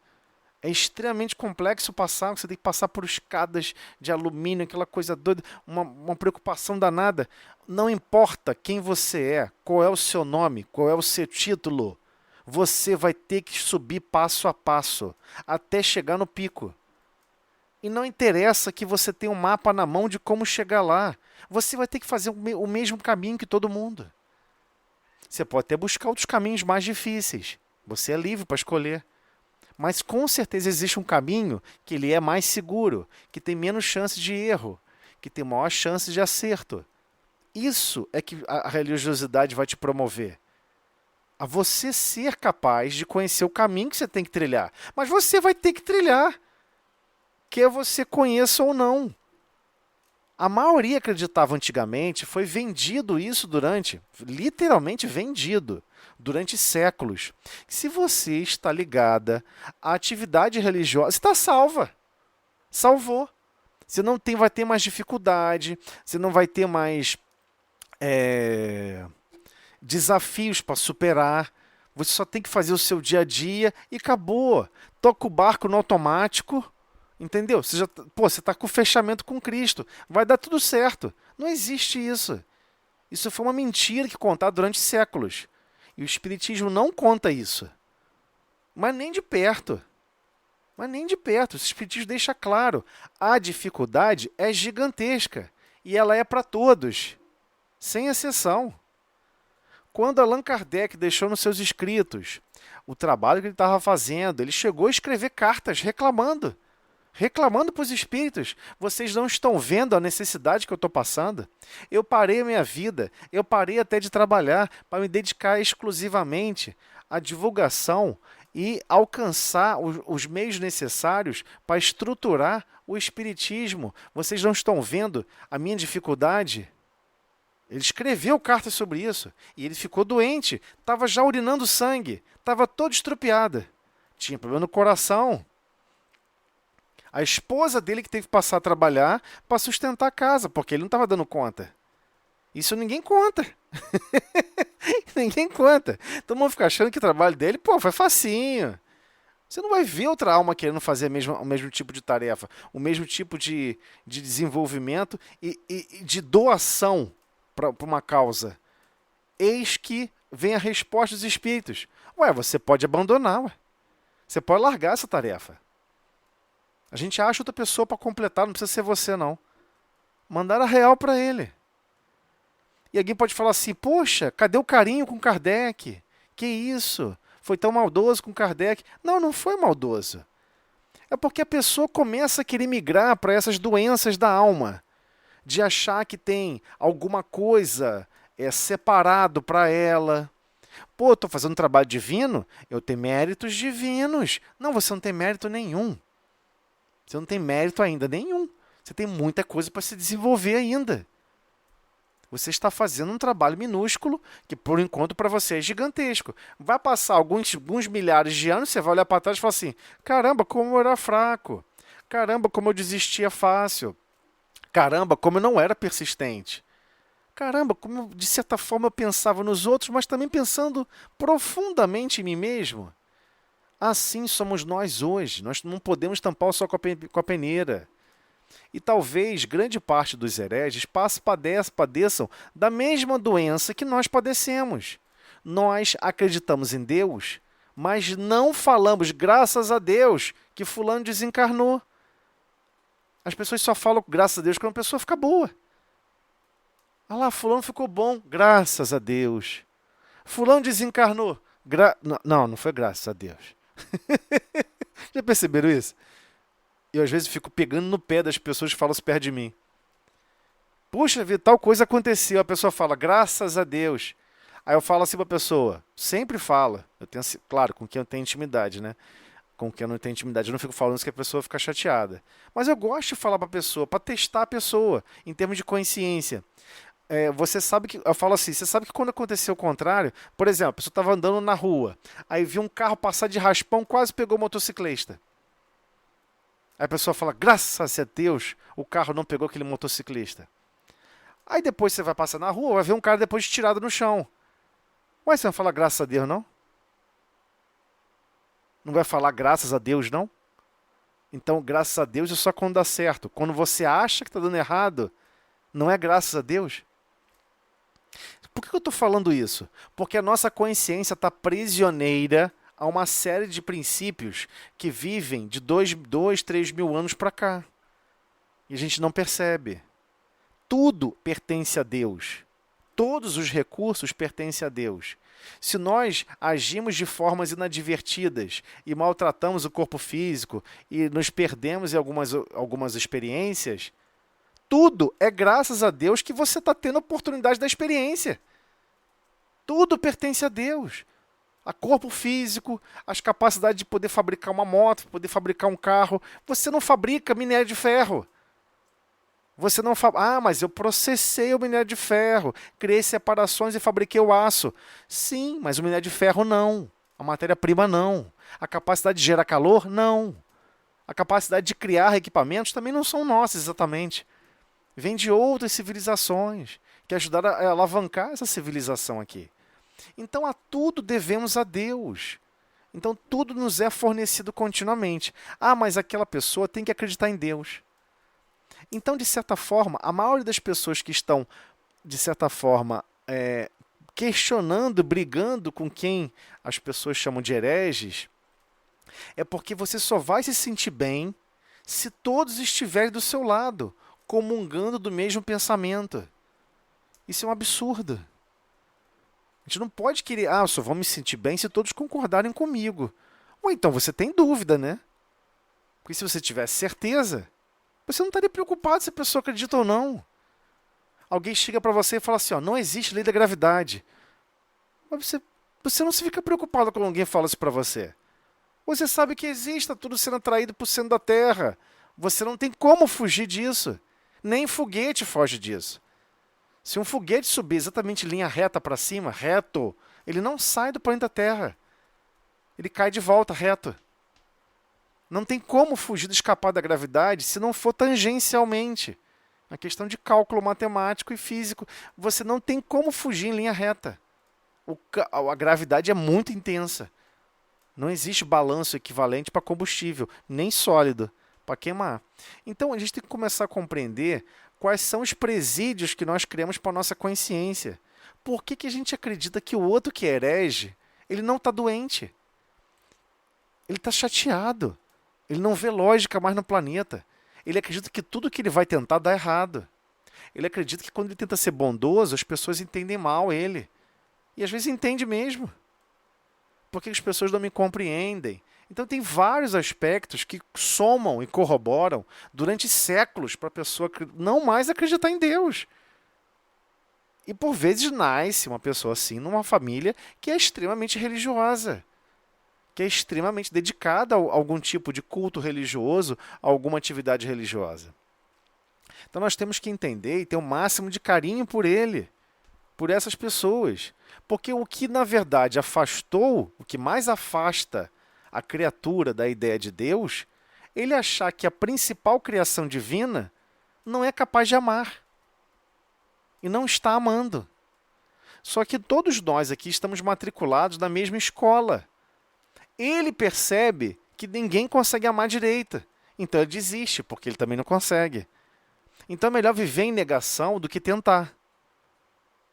É extremamente complexo passar, você tem que passar por escadas de alumínio, aquela coisa doida, uma preocupação danada. Não importa quem você é, qual é o seu nome, qual é o seu título, você vai ter que subir passo a passo, até chegar no pico. E não interessa que você tenha um mapa na mão de como chegar lá. Você vai ter que fazer o mesmo caminho que todo mundo. Você pode até buscar outros caminhos mais difíceis. Você é livre para escolher. Mas com certeza existe um caminho que ele é mais seguro, que tem menos chance de erro, que tem maior chance de acerto. Isso é que a religiosidade vai te promover. A você ser capaz de conhecer o caminho que você tem que trilhar. Mas você vai ter que trilhar, quer você conheça ou não. A maioria acreditava antigamente, foi vendido isso literalmente vendido, durante séculos. Se você está ligada à atividade religiosa, você está salva. Salvou. Você não vai ter mais dificuldade, você não vai ter mais desafios para superar. Você só tem que fazer o seu dia a dia e acabou. Toca o barco no automático. Entendeu? Você está com o fechamento com Cristo. Vai dar tudo certo. Não existe isso. Isso foi uma mentira que contaram durante séculos. E o Espiritismo não conta isso. Mas nem de perto. Mas nem de perto. O Espiritismo deixa claro. A dificuldade é gigantesca. E ela é para todos. Sem exceção. Quando Allan Kardec deixou nos seus escritos o trabalho que ele estava fazendo, ele chegou a escrever cartas reclamando para os espíritos. Vocês não estão vendo a necessidade que eu estou passando? Eu parei a minha vida, eu parei até de trabalhar para me dedicar exclusivamente à divulgação e alcançar os meios necessários para estruturar o espiritismo. Vocês não estão vendo a minha dificuldade? Ele escreveu cartas sobre isso e ele ficou doente, estava já urinando sangue, estava todo estrupiado, tinha problema no coração. A esposa dele que teve que passar a trabalhar para sustentar a casa, porque ele não estava dando conta. Isso ninguém conta. Ninguém conta. Todo mundo fica achando que o trabalho dele, foi facinho. Você não vai ver outra alma querendo fazer o mesmo tipo de tarefa, o mesmo tipo de desenvolvimento e de doação para uma causa. Eis que vem a resposta dos espíritos. Você pode abandonar. Você pode largar essa tarefa. A gente acha outra pessoa para completar, não precisa ser você, não. Mandaram a real para ele. E alguém pode falar assim, poxa, cadê o carinho com Kardec? Que isso? Foi tão maldoso com Kardec? Não, não foi maldoso. É porque a pessoa começa a querer migrar para essas doenças da alma, de achar que tem alguma coisa separado para ela. Estou fazendo um trabalho divino, eu tenho méritos divinos. Não, você não tem mérito nenhum. Você não tem mérito ainda nenhum. Você tem muita coisa para se desenvolver ainda. Você está fazendo um trabalho minúsculo que, por enquanto, para você é gigantesco. Vai passar alguns milhares de anos, você vai olhar para trás e falar assim, caramba, como eu era fraco. Caramba, como eu desistia fácil. Caramba, como eu não era persistente. Caramba, como de certa forma eu pensava nos outros, mas também pensando profundamente em mim mesmo. Assim somos nós hoje. Nós não podemos tampar o sol com a peneira. E talvez grande parte dos hereges padeçam da mesma doença que nós padecemos. Nós acreditamos em Deus, mas não falamos, graças a Deus, que fulano desencarnou. As pessoas só falam graças a Deus quando a pessoa fica boa. Ah lá, fulano ficou bom, graças a Deus. Fulano desencarnou. Não foi graças a Deus. Já perceberam isso? Eu às vezes fico pegando no pé das pessoas que falam isso perto de mim. Puxa vida, tal coisa aconteceu. A pessoa fala, graças a Deus. Aí eu falo assim pra pessoa, sempre fala. Eu tenho, claro, com quem eu tenho intimidade, né? Com quem eu não tenho intimidade, eu não fico falando isso que a pessoa fica chateada. Mas eu gosto de falar pra pessoa, pra testar a pessoa, em termos de consciência. Você sabe que. Eu falo assim, você sabe que quando aconteceu o contrário, por exemplo, a pessoa estava andando na rua, aí viu um carro passar de raspão, quase pegou o motociclista. Aí a pessoa fala, graças a Deus, o carro não pegou aquele motociclista. Aí depois você vai passar na rua, vai ver um cara depois tirado no chão. Mas você vai falar graças a Deus, não? Não vai falar graças a Deus, não? Então, graças a Deus é só quando dá certo. Quando você acha que está dando errado, não é graças a Deus. Por que eu estou falando isso? Porque a nossa consciência está prisioneira a uma série de princípios que vivem de 3 mil anos para cá. E a gente não percebe. Tudo pertence a Deus. Todos os recursos pertencem a Deus. Se nós agimos de formas inadvertidas e maltratamos o corpo físico e nos perdemos em algumas experiências, tudo é graças a Deus que você está tendo a oportunidade da experiência. Tudo pertence a Deus. A corpo físico, as capacidades de poder fabricar uma moto, poder fabricar um carro. Você não fabrica minério de ferro. Você não fala, mas eu processei o minério de ferro, criei separações e fabriquei o aço. Sim, mas o minério de ferro não. A matéria-prima não. A capacidade de gerar calor, não. A capacidade de criar equipamentos também não são nossas exatamente. Vem de outras civilizações que ajudaram a alavancar essa civilização aqui. Então, a tudo devemos a Deus. Então, tudo nos é fornecido continuamente. Mas aquela pessoa tem que acreditar em Deus. Então, de certa forma, a maioria das pessoas que estão, de certa forma, questionando, brigando com quem as pessoas chamam de hereges, é porque você só vai se sentir bem se todos estiverem do seu lado, comungando do mesmo pensamento. Isso é um absurdo. A gente não pode querer, eu só vou me sentir bem se todos concordarem comigo. Ou então você tem dúvida, né? Porque se você tivesse certeza, você não estaria preocupado se a pessoa acredita ou não. Alguém chega para você e fala assim, não existe lei da gravidade. Mas você não se fica preocupado quando alguém fala isso para você. Você sabe que existe, está tudo sendo atraído para o centro da Terra. Você não tem como fugir disso. Nem foguete foge disso. Se um foguete subir exatamente em linha reta para cima, reto, ele não sai do planeta Terra. Ele cai de volta reto. Não tem como fugir de escapar da gravidade se não for tangencialmente. A questão de cálculo matemático e físico. Você não tem como fugir em linha reta. A gravidade é muito intensa. Não existe balanço equivalente para combustível, nem sólido, para queimar. Então a gente tem que começar a compreender quais são os presídios que nós criamos para a nossa consciência. Por que a gente acredita que o outro que é herege, ele não está doente? Ele está chateado. Ele não vê lógica mais no planeta. Ele acredita que tudo que ele vai tentar dá errado. Ele acredita que quando ele tenta ser bondoso, as pessoas entendem mal ele. E às vezes entende mesmo. Porque as pessoas não me compreendem. Então tem vários aspectos que somam e corroboram durante séculos para a pessoa não mais acreditar em Deus. E por vezes nasce uma pessoa assim numa família que é extremamente religiosa, que é extremamente dedicada a algum tipo de culto religioso, a alguma atividade religiosa. Então nós temos que entender e ter o máximo de carinho por ele, por essas pessoas. Porque o que, na verdade, afastou, o que mais afasta a criatura da ideia de Deus, ele achar que a principal criação divina não é capaz de amar. e não está amando. Só que todos nós aqui estamos matriculados na mesma escola. Ele percebe que ninguém consegue amar direito. Então ele desiste, porque ele também não consegue. Então é melhor viver em negação do que tentar.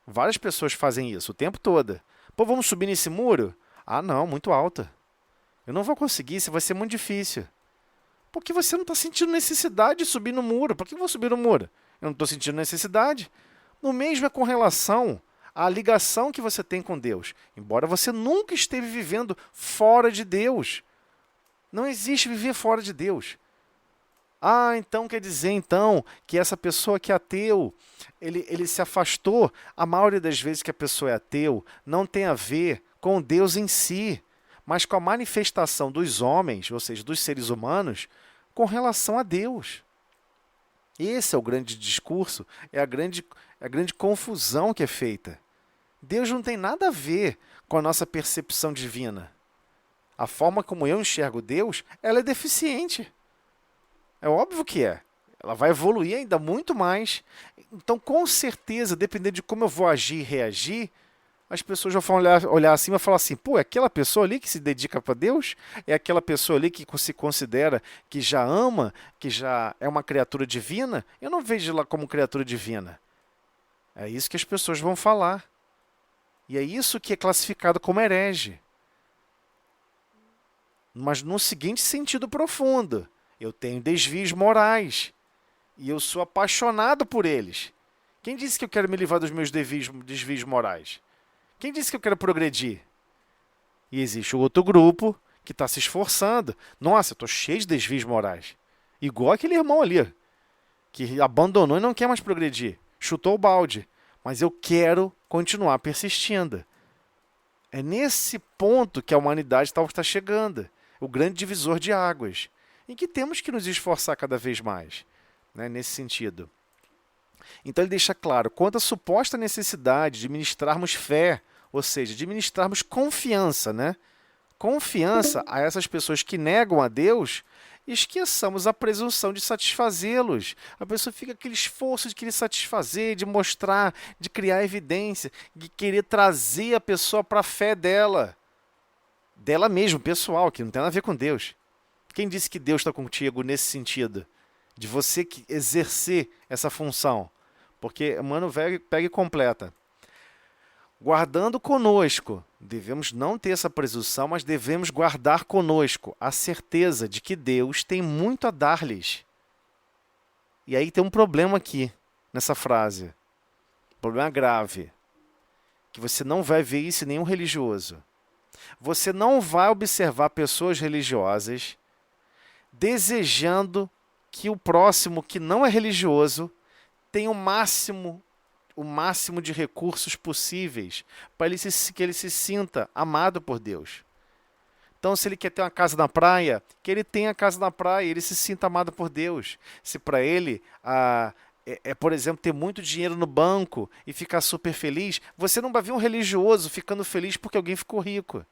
Várias pessoas fazem isso o tempo todo. Pô, vamos subir nesse muro? Ah, não, muito alta. Eu não vou conseguir, isso vai ser muito difícil. Porque você não está sentindo necessidade de subir no muro. Por que eu vou subir no muro? Eu não estou sentindo necessidade. O mesmo é com relação à ligação que você tem com Deus. Embora você nunca esteve vivendo fora de Deus. Não existe viver fora de Deus. Ah, então quer dizer então que essa pessoa que é ateu, ele se afastou. A maioria das vezes que a pessoa é ateu não tem a ver com Deus em si, mas com a manifestação dos homens, ou seja, dos seres humanos, com relação a Deus. Esse é o grande discurso, é a grande confusão que é feita. Deus não tem nada a ver com a nossa percepção divina. A forma como eu enxergo Deus, ela é deficiente. É óbvio que é. Ela vai evoluir ainda muito mais. Então, com certeza, dependendo de como eu vou agir e reagir, as pessoas vão olhar assim e falar assim, pô, é aquela pessoa ali que se dedica para Deus? É aquela pessoa ali que se considera que já ama, que já é uma criatura divina? Eu não vejo ela como criatura divina. É isso que as pessoas vão falar. E é isso que é classificado como herege. Mas no seguinte sentido profundo. Eu tenho desvios morais e eu sou apaixonado por eles. Quem disse que eu quero me livrar dos meus desvios morais? Quem disse que eu quero progredir? E existe outro grupo que está se esforçando. Nossa, eu estou cheio de desvios morais. Igual aquele irmão ali, que abandonou e não quer mais progredir. Chutou o balde. Mas eu quero continuar persistindo. É nesse ponto que a humanidade está chegando. O grande divisor de águas. Em que temos que nos esforçar cada vez mais, né, nesse sentido. Então ele deixa claro, quanto à suposta necessidade de ministrarmos fé, ou seja, de ministrarmos confiança, né? Confiança a essas pessoas que negam a Deus, esqueçamos a presunção de satisfazê-los. A pessoa fica aquele esforço de querer satisfazer, de mostrar, de criar evidência, de querer trazer a pessoa para a fé dela mesmo, pessoal, que não tem nada a ver com Deus. Quem disse que Deus está contigo nesse sentido? De você exercer essa função. Porque, mano, pega e completa. Guardando conosco. Devemos não ter essa presunção, mas devemos guardar conosco a certeza de que Deus tem muito a dar-lhes. E aí tem um problema aqui, nessa frase. Um problema grave. Que você não vai ver isso em nenhum religioso. Você não vai observar pessoas religiosas desejando que o próximo que não é religioso tenha o máximo de recursos possíveis para que ele se sinta amado por Deus. Então, se ele quer ter uma casa na praia, que ele tenha a casa na praia, ele se sinta amado por Deus. Se para ele por exemplo, ter muito dinheiro no banco e ficar super feliz, você não vai ver um religioso ficando feliz porque alguém ficou rico.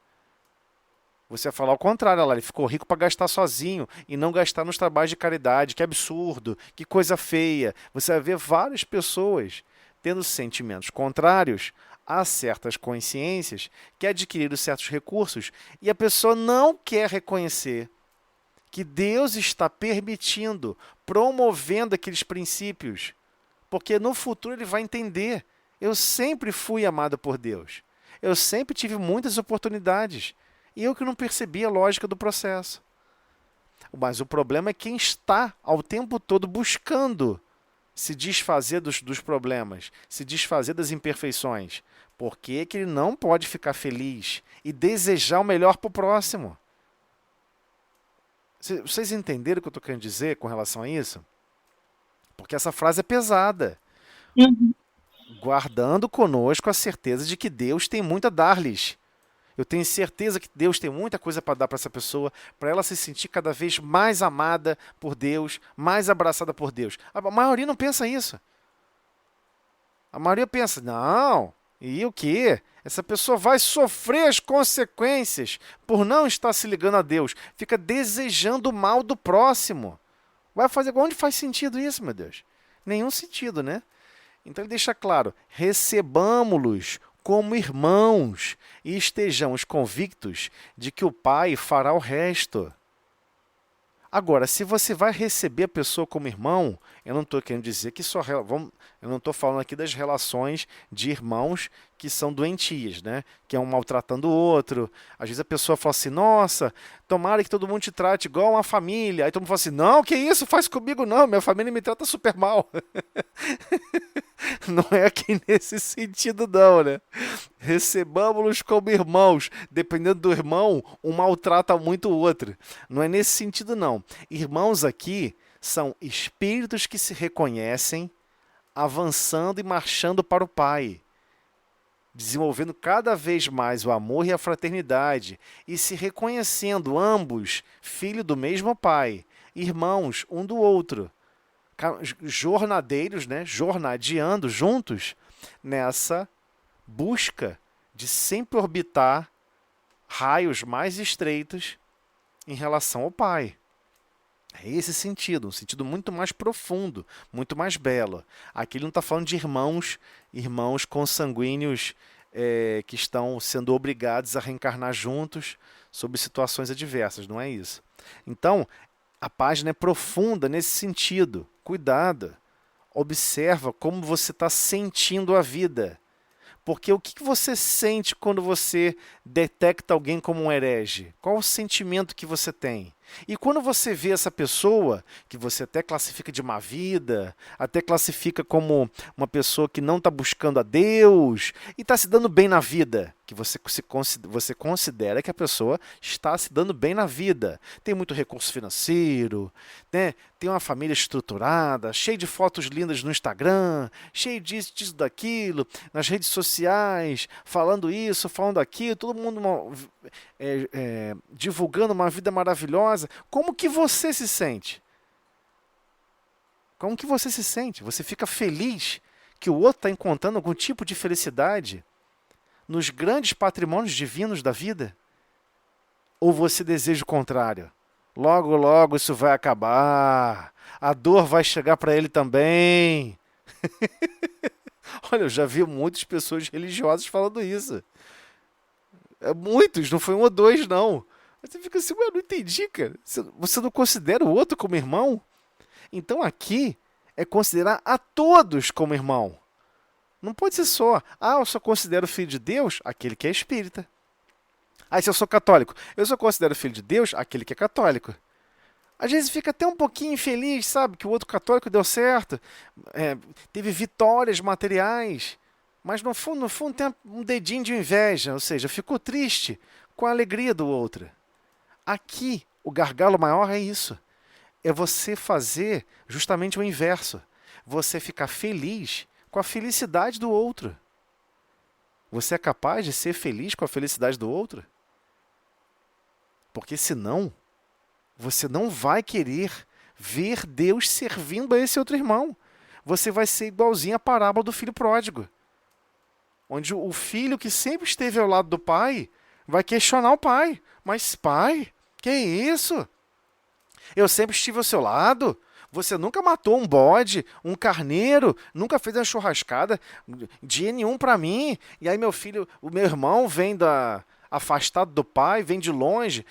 Você vai falar ao contrário, ele ficou rico para gastar sozinho e não gastar nos trabalhos de caridade. Que absurdo, que coisa feia. Você vai ver várias pessoas tendo sentimentos contrários a certas consciências que adquiriram certos recursos e a pessoa não quer reconhecer que Deus está permitindo, promovendo aqueles princípios, porque no futuro ele vai entender. Eu sempre fui amado por Deus. Eu sempre tive muitas oportunidades. E eu que não percebi a lógica do processo. Mas o problema é quem está ao tempo todo buscando se desfazer dos problemas, se desfazer das imperfeições. Por que ele não pode ficar feliz e desejar o melhor para o próximo? Vocês entenderam o que eu estou querendo dizer com relação a isso? Porque essa frase é pesada.
Uhum.
Guardando conosco a certeza de que Deus tem muito a dar-lhes. Eu tenho certeza que Deus tem muita coisa para dar para essa pessoa, para ela se sentir cada vez mais amada por Deus, mais abraçada por Deus. A maioria não pensa isso. A maioria pensa, não, e o quê? Essa pessoa vai sofrer as consequências por não estar se ligando a Deus. Fica desejando o mal do próximo. Vai fazer. Onde faz sentido isso, meu Deus? Nenhum sentido, né? Então ele deixa claro, recebamo-los como irmãos e estejamos convictos de que o Pai fará o resto. Agora, se você vai receber a pessoa como irmão, eu não estou querendo dizer que eu não estou falando aqui das relações de irmãos que são doentias, né? Que é um maltratando o outro. Às vezes a pessoa fala assim, nossa, tomara que todo mundo te trate igual uma família. Aí todo mundo fala assim, não, que isso, faz comigo não, minha família me trata super mal. Não é aqui nesse sentido não, né? Recebamos-los como irmãos. Dependendo do irmão, um maltrata muito o outro. Não é nesse sentido, não. Irmãos aqui são espíritos que se reconhecem avançando e marchando para o Pai, desenvolvendo cada vez mais o amor e a fraternidade e se reconhecendo ambos filho do mesmo Pai, irmãos um do outro, jornadeiros, né? Jornadeando juntos nessa busca de sempre orbitar raios mais estreitos em relação ao Pai. É esse sentido, um sentido muito mais profundo, muito mais belo. Aqui ele não está falando de irmãos consanguíneos que estão sendo obrigados a reencarnar juntos sob situações adversas, não é isso. Então, a página é profunda nesse sentido. Cuidado, observa como você está sentindo a vida. Porque o que você sente quando você detecta alguém como um herege? Qual o sentimento que você tem? E quando você vê essa pessoa, que você até classifica de má vida, até classifica como uma pessoa que não está buscando a Deus e está se dando bem na vida, que você considera que a pessoa está se dando bem na vida, tem muito recurso financeiro, né? Tem uma família estruturada, cheia de fotos lindas no Instagram, cheio disso, daquilo, nas redes sociais, falando isso, falando aquilo, todo mundo divulgando uma vida maravilhosa. Como que você se sente? Como que você se sente? Você fica feliz que o outro está encontrando algum tipo de felicidade nos grandes patrimônios divinos da vida? Ou você deseja o contrário? Logo, logo isso vai acabar. A dor vai chegar para ele também. Olha, eu já vi muitas pessoas religiosas falando isso. Muitos, não foi um ou dois, não. Você fica assim, eu não entendi, cara. Você não considera o outro como irmão? Então aqui é considerar a todos como irmão. Não pode ser só, eu só considero filho de Deus aquele que é espírita. Se eu sou católico, eu só considero filho de Deus aquele que é católico. Às vezes fica até um pouquinho infeliz, sabe, que o outro católico deu certo, teve vitórias materiais, mas no fundo tem um dedinho de inveja, ou seja, ficou triste com a alegria do outro. Aqui, o gargalo maior é isso, é você fazer justamente o inverso, você ficar feliz com a felicidade do outro. Você é capaz de ser feliz com a felicidade do outro? Porque senão, você não vai querer ver Deus servindo a esse outro irmão. Você vai ser igualzinho à parábola do filho pródigo, onde o filho que sempre esteve ao lado do pai vai questionar o pai. Mas pai, que é isso? Eu sempre estive ao seu lado. Você nunca matou um bode, um carneiro, nunca fez uma churrascada, dia nenhum para mim. E aí o meu irmão vem afastado do pai, vem de longe,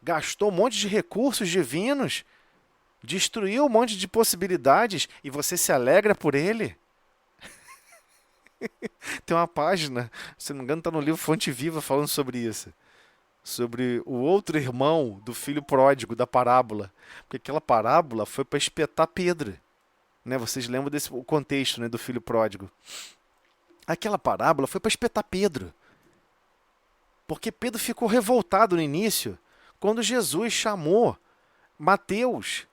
gastou um monte de recursos divinos, destruiu um monte de possibilidades e você se alegra por ele? Tem uma página, se não me engano está no livro Fonte Viva falando sobre isso. Sobre o outro irmão do filho pródigo, da parábola. Porque aquela parábola foi para espetar Pedro. Né? Vocês lembram o contexto, né, do filho pródigo. Aquela parábola foi para espetar Pedro. Porque Pedro ficou revoltado no início, quando Jesus chamou Mateus,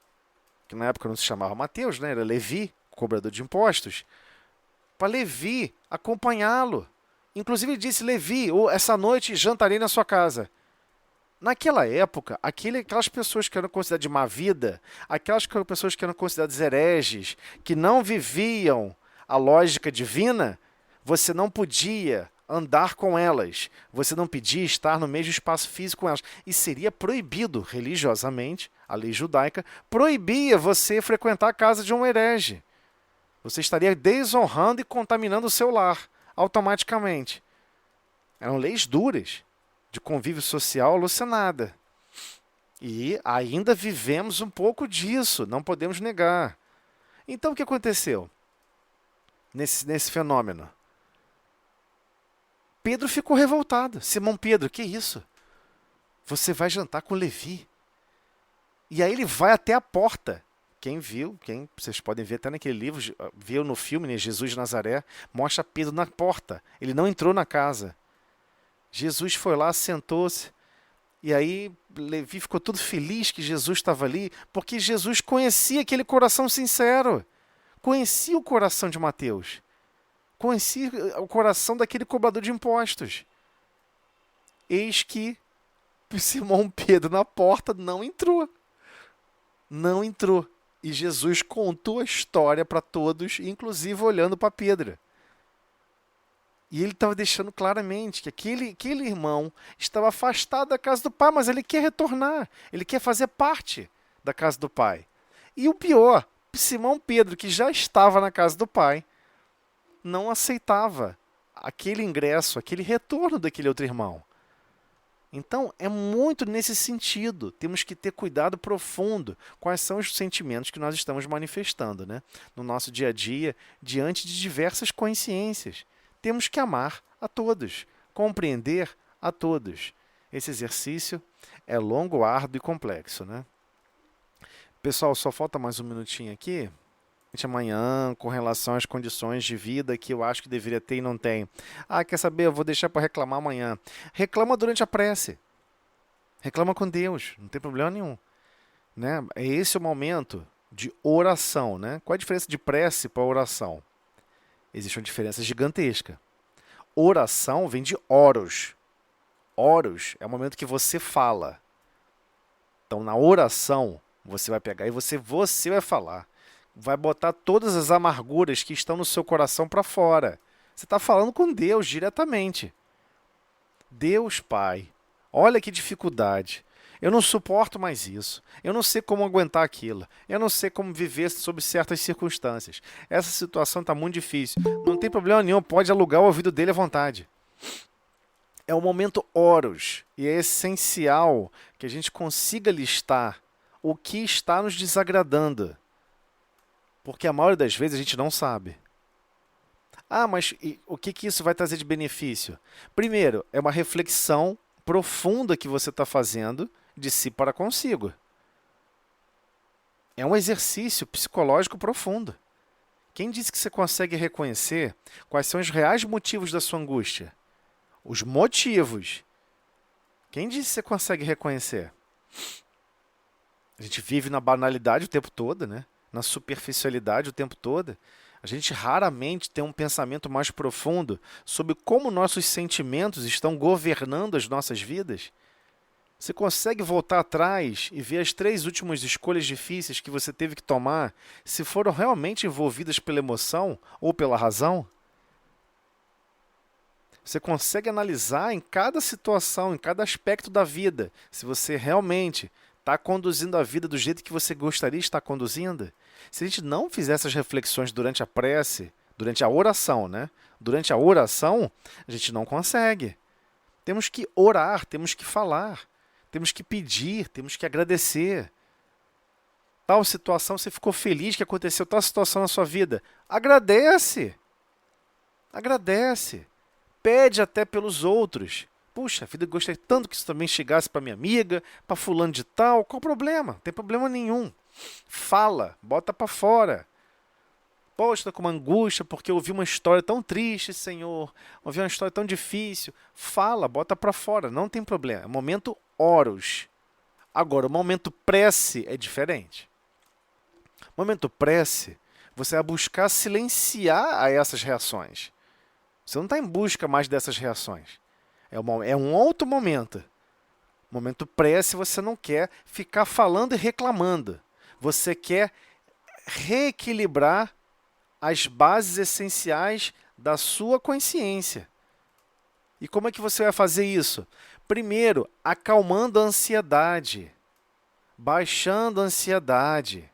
que na época não se chamava Mateus, né? Era Levi, cobrador de impostos, para Levi acompanhá-lo. Inclusive ele disse, Levi, essa noite jantarei na sua casa. Naquela época, aquelas pessoas que eram consideradas de má vida, aquelas pessoas que eram consideradas hereges, que não viviam a lógica divina, você não podia andar com elas, você não podia estar no mesmo espaço físico com elas. E seria proibido, religiosamente, a lei judaica, proibia você frequentar a casa de um herege. Você estaria desonrando e contaminando o seu lar automaticamente. Eram leis duras, de convívio social alucinada. E ainda vivemos um pouco disso, não podemos negar. Então o que aconteceu nesse fenômeno? Pedro ficou revoltado. Simão Pedro, que isso? Você vai jantar com Levi? E aí ele vai até a porta. Quem viu, vocês podem ver até naquele livro, viu no filme, né, Jesus de Nazaré, mostra Pedro na porta. Ele não entrou na casa. Jesus foi lá, sentou-se. E aí Levi ficou todo feliz que Jesus estava ali, porque Jesus conhecia aquele coração sincero. Conhecia o coração de Mateus. Conhecia o coração daquele cobrador de impostos. Eis que Simão Pedro na porta não entrou. Não entrou. E Jesus contou a história para todos, inclusive olhando para Pedro. E ele estava deixando claramente que aquele irmão estava afastado da casa do pai, mas ele quer retornar, ele quer fazer parte da casa do pai. E o pior, Simão Pedro, que já estava na casa do pai, não aceitava aquele ingresso, aquele retorno daquele outro irmão. Então, é muito nesse sentido. Temos que ter cuidado profundo. Quais são os sentimentos que nós estamos manifestando, né? No nosso dia a dia, diante de diversas consciências. Temos que amar a todos, compreender a todos. Esse exercício é longo, árduo e complexo, né? Pessoal, só falta mais um minutinho aqui. Amanhã, com relação às condições de vida que eu acho que deveria ter e não tem. Ah, quer saber? Eu vou deixar para reclamar amanhã. Reclama durante a prece. Reclama com Deus, não tem problema nenhum. Né? É esse o momento de oração. Né? Qual a diferença de prece para oração? Existe uma diferença gigantesca. Oração vem de oros. Oros é o momento que você fala. Então, na oração, você vai pegar e você vai falar. Vai botar todas as amarguras que estão no seu coração para fora. Você está falando com Deus diretamente. Deus, Pai, olha que dificuldade. Eu não suporto mais isso. Eu não sei como aguentar aquilo. Eu não sei como viver sob certas circunstâncias. Essa situação está muito difícil. Não tem problema nenhum, pode alugar o ouvido dele à vontade. É o momento oros. E é essencial que a gente consiga listar o que está nos desagradando. Porque a maioria das vezes a gente não sabe. Ah, mas o que isso vai trazer de benefício? Primeiro, é uma reflexão profunda que você está fazendo de si para consigo. É um exercício psicológico profundo. Quem disse que você consegue reconhecer quais são os reais motivos da sua angústia? Os motivos. Quem disse que você consegue reconhecer? A gente vive na banalidade o tempo todo, né? Na superficialidade o tempo todo. A gente raramente tem um pensamento mais profundo sobre como nossos sentimentos estão governando as nossas vidas. Você consegue voltar atrás e ver as 3 últimas escolhas difíceis que você teve que tomar, se foram realmente envolvidas pela emoção ou pela razão? Você consegue analisar em cada situação, em cada aspecto da vida, se você realmente está conduzindo a vida do jeito que você gostaria de estar conduzindo? Se a gente não fizer essas reflexões durante a prece, durante a oração, né? Durante a oração, a gente não consegue. Temos que orar, temos que falar, temos que pedir, temos que agradecer. Tal situação, você ficou feliz que aconteceu tal situação na sua vida. Agradece. Agradece. Pede até pelos outros. Puxa vida, eu gostaria tanto que isso também chegasse para minha amiga, para fulano de tal. Qual o problema? Não tem problema nenhum. Fala, bota para fora. Poxa, estou com uma angústia porque eu ouvi uma história tão triste, Senhor. Ouvi uma história tão difícil. Fala, bota para fora, não tem problema. É momento oros. Agora, o momento prece é diferente. O momento prece, você vai buscar silenciar a essas reações. Você não está em busca mais dessas reações. É um outro momento. Momento prece, você não quer ficar falando e reclamando. Você quer reequilibrar as bases essenciais da sua consciência. E como é que você vai fazer isso? Primeiro, acalmando a ansiedade, baixando a ansiedade.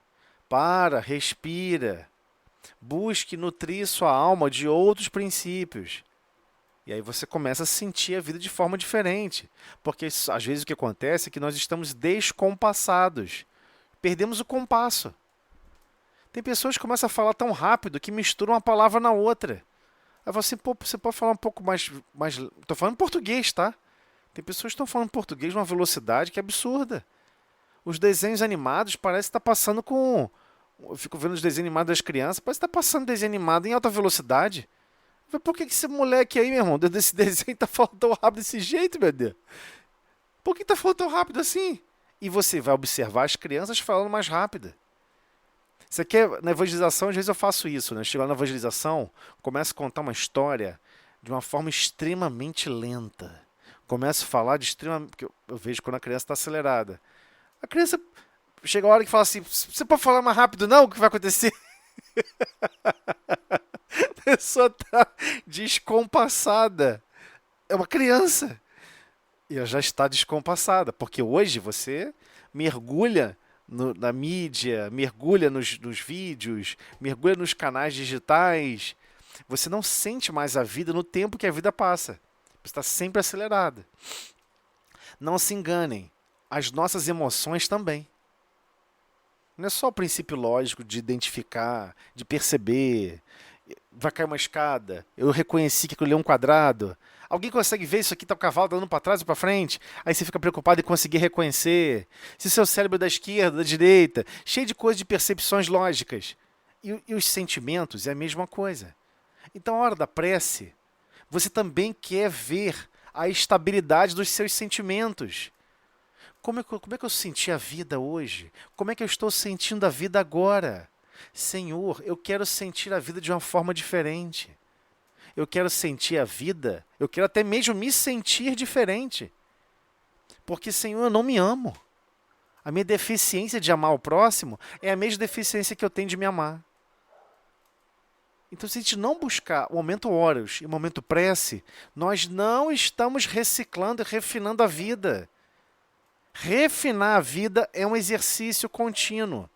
Para, respira. Busque nutrir sua alma de outros princípios. E aí você começa a sentir a vida de forma diferente. Porque às vezes o que acontece é que nós estamos descompassados. Perdemos o compasso. Tem pessoas que começam a falar tão rápido que misturam uma palavra na outra. Aí você, pô, você pode falar um pouco mais. Estou falando português, tá? Tem pessoas que estão falando português numa velocidade que é absurda. Os desenhos animados parece que está passando com. Eu fico vendo os desenhos animados das crianças, parece que está passando desenho animado em alta velocidade. Por que esse moleque aí, meu irmão, dentro desse desenho tá falando tão rápido desse jeito, meu Deus? Por que tá falando tão rápido assim? E você vai observar as crianças falando mais rápido. Você quer, na evangelização, às vezes eu faço isso, né? Chego lá na evangelização, começo a contar uma história de uma forma extremamente lenta. Começo a falar de extremamente. Porque eu vejo quando a criança está acelerada. A criança chega a hora que fala assim: você pode falar mais rápido, não? O que vai acontecer? A pessoa está descompassada. É uma criança. E ela já está descompassada. Porque hoje você mergulha na mídia, mergulha nos vídeos, mergulha nos canais digitais. Você não sente mais a vida no tempo que a vida passa. Você está sempre acelerado. Não se enganem. As nossas emoções também. Não é só o princípio lógico de identificar, de perceber. Vai cair uma escada. Eu reconheci que aquilo ali é um quadrado. Alguém consegue ver isso aqui? Tá o cavalo dando para trás ou para frente? Aí você fica preocupado em conseguir reconhecer. Se seu cérebro é da esquerda, da direita, cheio de coisas de percepções lógicas. E os sentimentos é a mesma coisa. Então, a hora da prece, você também quer ver a estabilidade dos seus sentimentos. Como é que eu senti a vida hoje? Como é que eu estou sentindo a vida agora? Senhor, eu quero sentir a vida de uma forma diferente. Eu quero sentir a vida, eu quero até mesmo me sentir diferente. Porque, Senhor, eu não me amo. A minha deficiência de amar o próximo é a mesma deficiência que eu tenho de me amar. Então, se a gente não buscar o momento horas e o momento prece, nós não estamos reciclando e refinando a vida. Refinar a vida é um exercício contínuo.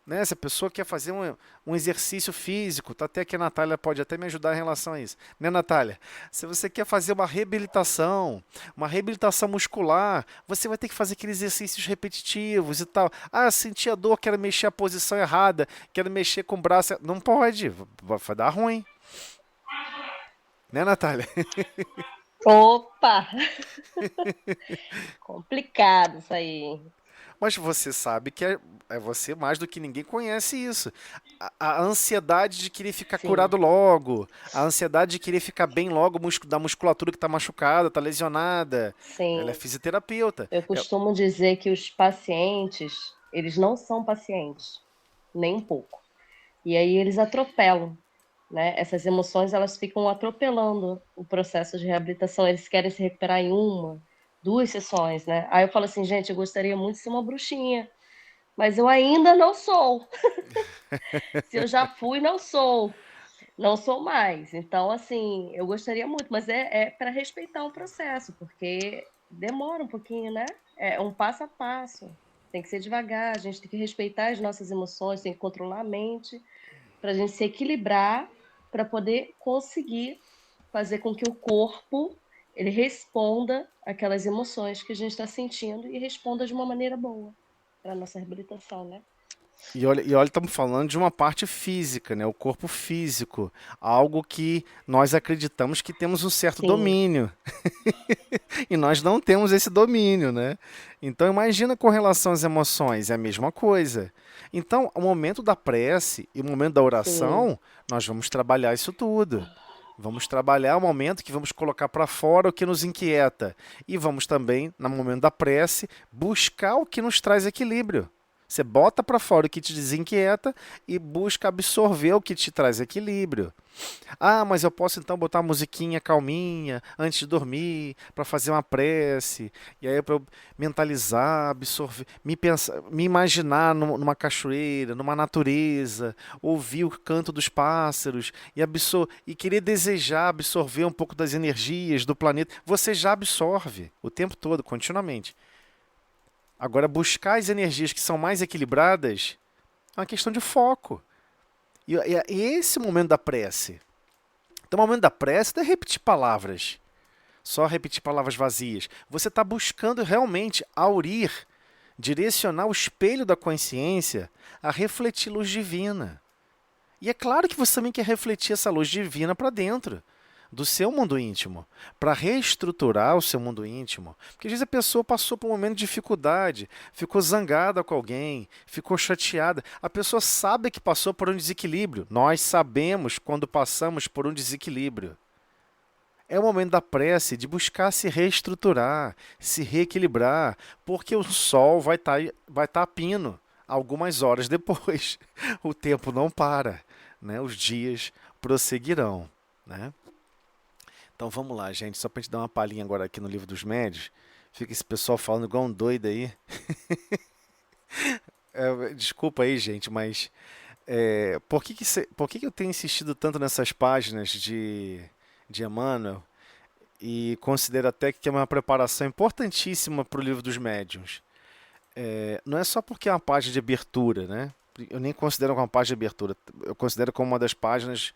Né? Se a pessoa quer fazer um exercício físico, tá até que a Natália pode até me ajudar em relação a isso. Né, Natália? Se você quer fazer uma reabilitação muscular, você vai ter que fazer aqueles exercícios repetitivos e tal. Ah, senti a dor, quero mexer a posição errada, quero mexer com o braço. Não pode, vai dar ruim. Né, Natália?
Opa! Complicado isso aí.
Mas você sabe que é você mais do que ninguém conhece isso. A ansiedade de querer ficar
Sim,
curado logo, a ansiedade de querer ficar bem logo da musculatura que está machucada, está lesionada. Ela é
sim.
fisioterapeuta.
Eu costumo dizer que os pacientes, eles não são pacientes, nem um pouco. E aí eles atropelam, né? Essas emoções, elas ficam atropelando o processo de reabilitação. Eles querem se recuperar em uma, duas sessões, né? Aí eu falo assim, gente, eu gostaria muito de ser uma bruxinha, mas eu ainda não sou. Se eu já fui, não sou. Não sou mais. Então, assim, eu gostaria muito, mas é para respeitar o processo, porque demora um pouquinho, né? É um passo a passo. Tem que ser devagar, a gente tem que respeitar as nossas emoções, tem que controlar a mente, para a gente se equilibrar, para poder conseguir fazer com que o corpo ele responda aquelas emoções que a gente está sentindo e responda de uma maneira boa para a nossa reabilitação, né?
E olha, estamos falando de uma parte física, né? O corpo físico. Algo que nós acreditamos que temos um certo
Sim,
domínio. E nós não temos esse domínio, né? Então imagina com relação às emoções, é a mesma coisa. Então, o momento da prece e o momento da
sim,
oração, nós vamos trabalhar isso tudo. Vamos trabalhar o momento que vamos colocar para fora o que nos inquieta. E vamos também, no momento da prece, buscar o que nos traz equilíbrio. Você bota para fora o que te desinquieta e busca absorver o que te traz equilíbrio. Ah, mas eu posso então botar uma musiquinha calminha antes de dormir, para fazer uma prece, e aí para eu mentalizar, absorver, me imaginar numa cachoeira, numa natureza, ouvir o canto dos pássaros e querer desejar absorver um pouco das energias do planeta. Você já absorve o tempo todo, continuamente. Agora, buscar as energias que são mais equilibradas é uma questão de foco. E esse momento da prece. Então, o momento da prece não é repetir palavras, só repetir palavras vazias. Você está buscando realmente aurir, direcionar o espelho da consciência a refletir luz divina. E é claro que você também quer refletir essa luz divina para dentro do seu mundo íntimo, para reestruturar o seu mundo íntimo. Porque às vezes a pessoa passou por um momento de dificuldade, ficou zangada com alguém, ficou chateada. A pessoa sabe que passou por um desequilíbrio. Nós sabemos quando passamos por um desequilíbrio. É o momento da prece, de buscar se reestruturar, se reequilibrar, porque o sol vai tá a pino algumas horas depois. O tempo não para, né? Os dias prosseguirão, né? Então vamos lá, gente, só para a gente dar uma palhinha agora aqui no Livro dos Médiuns. Fica esse pessoal falando igual um doido aí. Desculpa aí, gente, mas por que eu tenho insistido tanto nessas páginas de Emmanuel e considero até que é uma preparação importantíssima para o Livro dos Médiuns? Não é só porque é uma página de abertura, né? Eu nem considero como uma página de abertura, eu considero como uma das páginas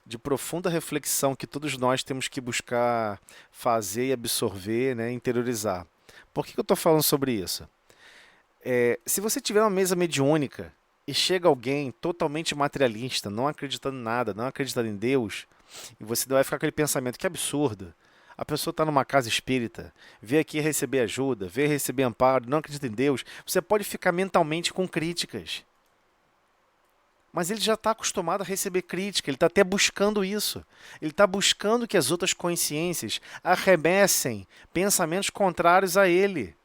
de profunda reflexão que todos nós temos que buscar fazer e absorver, né, interiorizar. Por que eu estou falando sobre isso? Se você tiver uma mesa mediúnica e chega alguém totalmente materialista, não acreditando em nada, não acreditando em Deus, e você vai ficar com aquele pensamento, que absurdo. A pessoa está numa casa espírita, vê aqui receber ajuda, vê receber amparo, não acredita em Deus, você pode ficar mentalmente com críticas. Mas ele já está acostumado a receber crítica, ele está até buscando isso. Ele está buscando que as outras consciências arremessem pensamentos contrários a ele.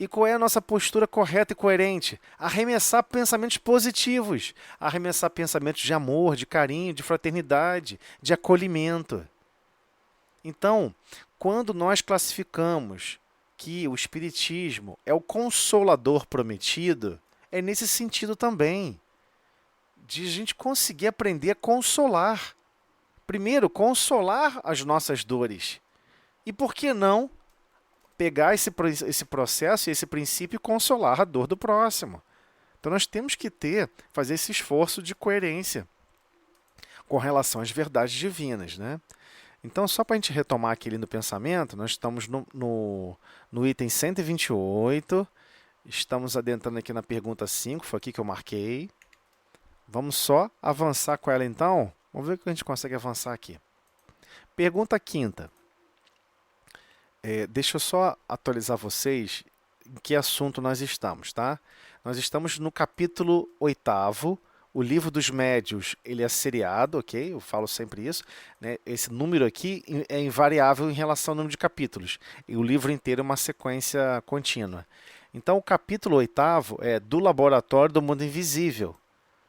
E qual é a nossa postura correta e coerente? Arremessar pensamentos positivos, arremessar pensamentos de amor, de carinho, de fraternidade, de acolhimento. Então, quando nós classificamos que o Espiritismo é o consolador prometido, é nesse sentido também. De a gente conseguir aprender a consolar. Primeiro, consolar as nossas dores. E por que não pegar esse processo e esse princípio e consolar a dor do próximo? Então nós temos que fazer esse esforço de coerência com relação às verdades divinas, né? Então, só para a gente retomar aqui no pensamento, nós estamos no item 128, estamos adentrando aqui na pergunta 5, foi aqui que eu marquei. Vamos só avançar com ela então? Vamos ver o que a gente consegue avançar aqui. Pergunta 5ª. Deixa eu só atualizar vocês em que assunto nós estamos, tá? Nós estamos no capítulo 8º. O Livro dos Médiuns, ele é seriado, ok? Eu falo sempre isso, né? Esse número aqui é invariável em relação ao número de capítulos. E o livro inteiro é uma sequência contínua. Então, o capítulo 8º é do Laboratório do Mundo Invisível.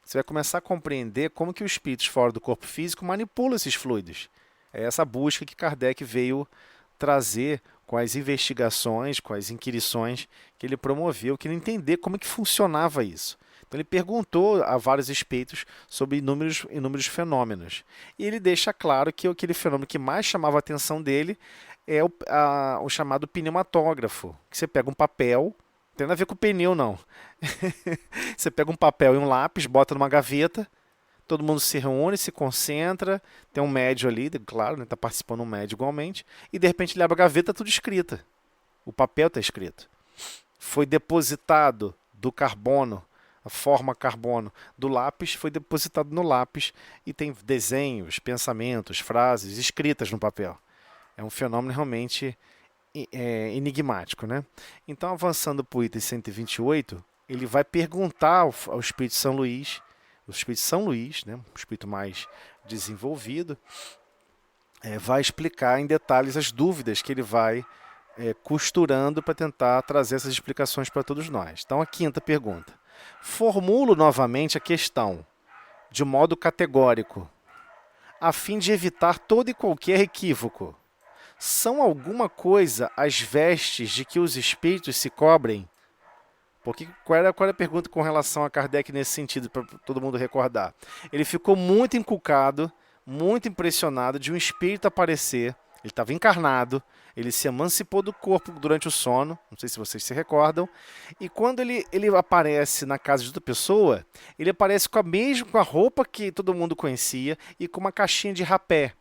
Você vai começar a compreender como que os espíritos fora do corpo físico manipulam esses fluidos. É essa busca que Kardec veio trazer com as investigações, com as inquirições que ele promoveu, que ele entender como que funcionava isso. Então ele perguntou a vários espíritos sobre inúmeros fenômenos. E ele deixa claro que aquele fenômeno que mais chamava a atenção dele é o chamado pneumatógrafo, que você pega um papel. Não tem nada a ver com pneu, não. Você pega um papel e um lápis, bota numa gaveta, todo mundo se reúne, se concentra, tem um médio ali, claro, está participando um médio igualmente, e de repente ele abre a gaveta, tudo escrito. O papel está escrito. Foi depositado do carbono, a forma carbono do lápis, foi depositado no lápis e tem desenhos, pensamentos, frases escritas no papel. É um fenômeno realmente enigmático, né? Então, avançando para o item 128, ele vai perguntar ao Espírito São Luís, o Espírito São Luís, né, um espírito mais desenvolvido, vai explicar em detalhes as dúvidas que ele vai costurando para tentar trazer essas explicações para todos nós. Então, a 5ª pergunta. Formulo novamente a questão, de modo categórico, a fim de evitar todo e qualquer equívoco. São alguma coisa as vestes de que os espíritos se cobrem? Qual era a pergunta com relação a Kardec nesse sentido, para todo mundo recordar? Ele ficou muito encucado, muito impressionado de um espírito aparecer Ele estava encarnado, ele se emancipou do corpo durante o sono, não sei se vocês se recordam, e quando ele aparece na casa de outra pessoa, ele aparece com a roupa que todo mundo conhecia e com uma caixinha de rapé.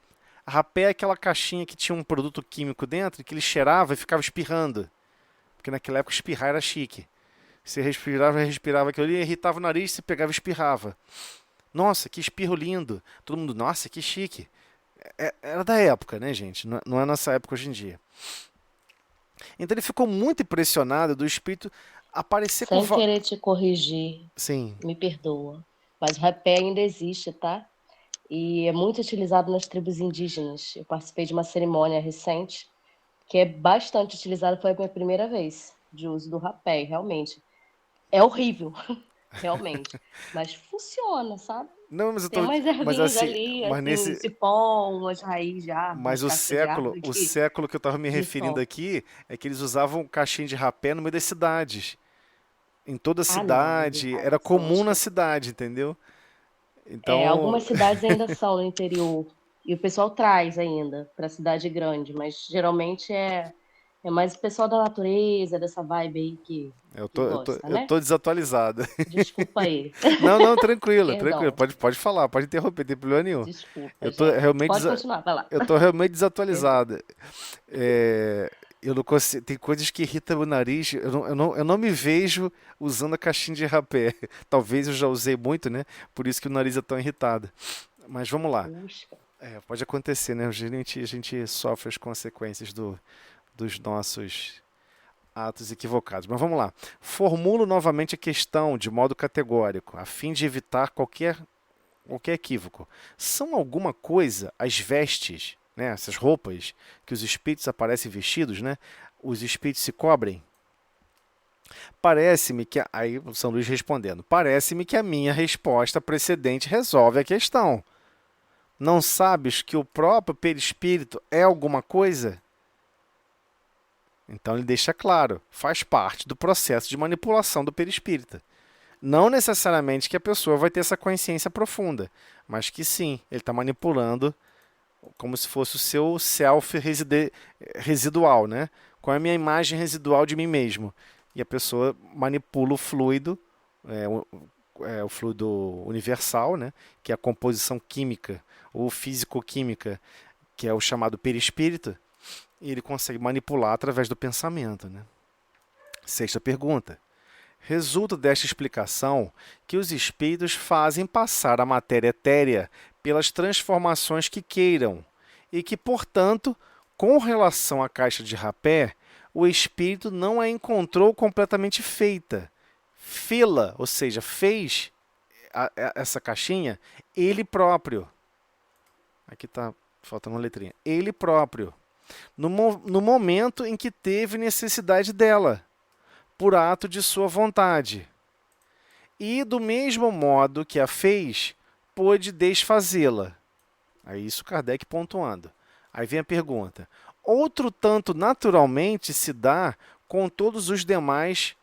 A rapé é aquela caixinha que tinha um produto químico dentro que ele cheirava e ficava espirrando, porque naquela época espirrar era chique. Você respirava aquilo ali, irritava o nariz, você pegava e espirrava. Nossa, que espirro lindo. Todo mundo, nossa, que chique. Era da época, né, gente? Não é nossa época hoje em dia. Então ele ficou muito impressionado do espírito aparecer com...
Sem querer te corrigir,
Sim.
me perdoa, mas o rapé ainda existe, tá? E é muito utilizado nas tribos indígenas. Eu participei de uma cerimônia recente que é bastante utilizada, foi a minha primeira vez de uso do rapé, realmente. É horrível, realmente, mas funciona, sabe?
Não, mas eu
Tem
tô...
umas
Mas
ervinhas
assim,
ali,
mas
assim, um
nesse...
cipó, umas raízes de árvore,
Mas
umas cascas de árvore
o
que
século que eu estava me referindo
dissolve.
aqui é que eles usavam caixinha de rapé no meio das cidades. Em toda a
Ah, não,
cidade, era
são
comum na
outros.
cidade, entendeu? Então,
Algumas cidades ainda são no interior e o pessoal traz ainda para a cidade grande, mas geralmente é mais o pessoal da natureza, dessa vibe aí que gosta,
eu
né?
tô desatualizado.
Desculpa aí,
Não, não, tranquilo, tranquilo.
perdão,
Pode falar, pode interromper, não tem problema nenhum.
desculpa,
Eu tô
gente.
realmente,
Pode continuar, vai lá.
eu tô realmente
Perdão.
desatualizado. É, eu não consigo, tem coisas que irritam o nariz. Eu não me vejo usando a caixinha de rapé. Talvez eu já usei muito, né? Por isso que o nariz é tão irritado. Mas vamos lá.
Puxa.
Pode acontecer, né? A gente sofre as consequências dos nossos atos equivocados. Mas vamos lá. Formulo novamente a questão de modo categórico, a fim de evitar qualquer equívoco. São alguma coisa as vestes, né, essas roupas que os espíritos aparecem vestidos, né? Os espíritos se cobrem? Parece-me que... Aí o São Luís respondendo. Parece-me que a minha resposta precedente resolve a questão. Não sabes que o próprio perispírito é alguma coisa? Então ele deixa claro, faz parte do processo de manipulação do perispírito. Não necessariamente que a pessoa vai ter essa consciência profunda, mas que sim, ele está manipulando como se fosse o seu self residual, né? Qual é a minha imagem residual de mim mesmo? E a pessoa manipula o fluido, o fluido universal, né? Que é a composição química ou físico-química, que é o chamado perispírito, e ele consegue manipular através do pensamento, né? Sexta pergunta. Resulta desta explicação que os espíritos fazem passar a matéria etérea pelas transformações que queiram e que, portanto, com relação à caixa de rapé, o espírito não a encontrou completamente feita. Fê-la, ou seja, fez essa caixinha ele próprio. Aqui está faltando uma letrinha. Ele próprio. No momento em que teve necessidade dela, por ato de sua vontade. E, do mesmo modo que a fez, pôde desfazê-la. Aí isso Kardec pontuando. Aí vem a pergunta. Outro tanto naturalmente se dá com todos os demais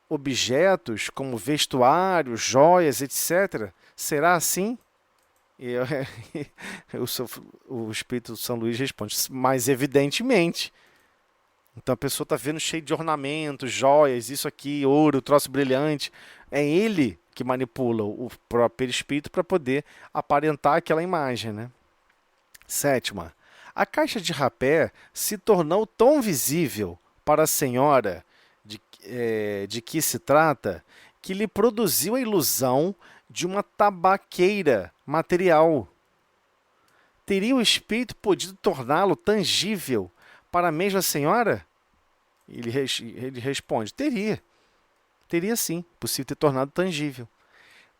objetos, como vestuários, joias, etc. Será assim? E o Espírito de São Luís responde, mas evidentemente. Então a pessoa está vendo cheio de ornamentos, joias, isso aqui, ouro, troço brilhante. É ele que manipula o próprio espírito para poder aparentar aquela imagem, né? Sétima. A caixa de rapé se tornou tão visível para a senhora de que se trata que lhe produziu a ilusão de uma tabaqueira material. Teria o espírito podido torná-lo tangível para a mesma senhora? Ele responde, teria sim, possível ter tornado tangível.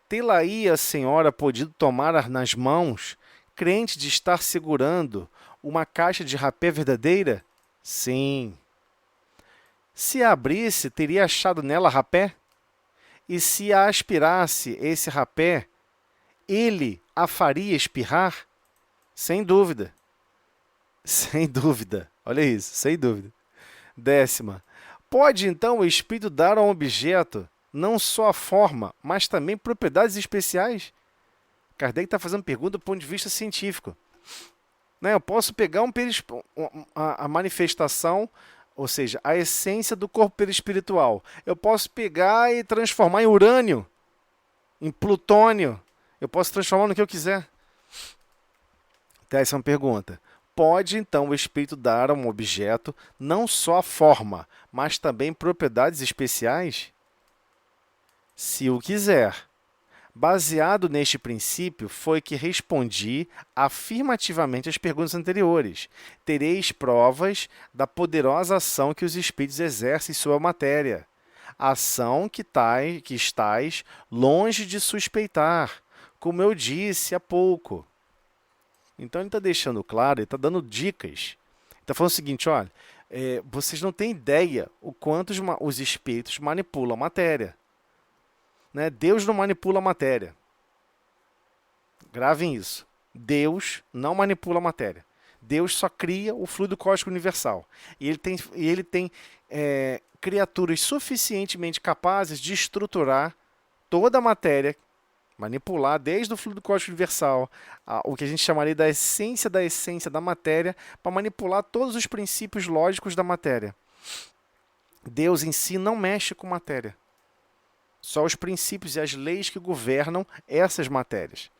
Tê-la-ia a senhora podido tomar nas mãos, crente de estar segurando uma caixa de rapé verdadeira? Sim. Se a abrisse, teria achado nela rapé? E se a aspirasse esse rapé, ele a faria espirrar? Sem dúvida. Sem dúvida. Olha isso, sem dúvida. Décima. Pode então o espírito dar a um objeto não só a forma, mas também propriedades especiais? Kardec está fazendo pergunta do ponto de vista científico. Né? Eu posso pegar a manifestação, ou seja, a essência do corpo perispiritual. Eu posso pegar e transformar em urânio, em plutônio. Eu posso transformar no que eu quiser. Então, essa é uma pergunta. Pode, então, o espírito dar a um objeto não só a forma, mas também propriedades especiais? Se o quiser. Baseado neste princípio, foi que respondi afirmativamente às perguntas anteriores. Tereis provas da poderosa ação que os espíritos exercem sobre a matéria. Ação que estais longe de suspeitar, como eu disse há pouco. Então, ele está deixando claro, ele está dando dicas. Ele está falando o seguinte, olha, vocês não têm ideia o quanto os espíritos manipulam a matéria. Né? Deus não manipula a matéria. Gravem isso. Deus não manipula a matéria. Deus só cria o fluido cósmico universal. E ele tem criaturas suficientemente capazes de estruturar toda a matéria, manipular desde o fluido cósmico universal, o que a gente chamaria da essência da matéria, para manipular todos os princípios lógicos da matéria. Deus em si não mexe com matéria. Só os princípios e as leis que governam essas matérias.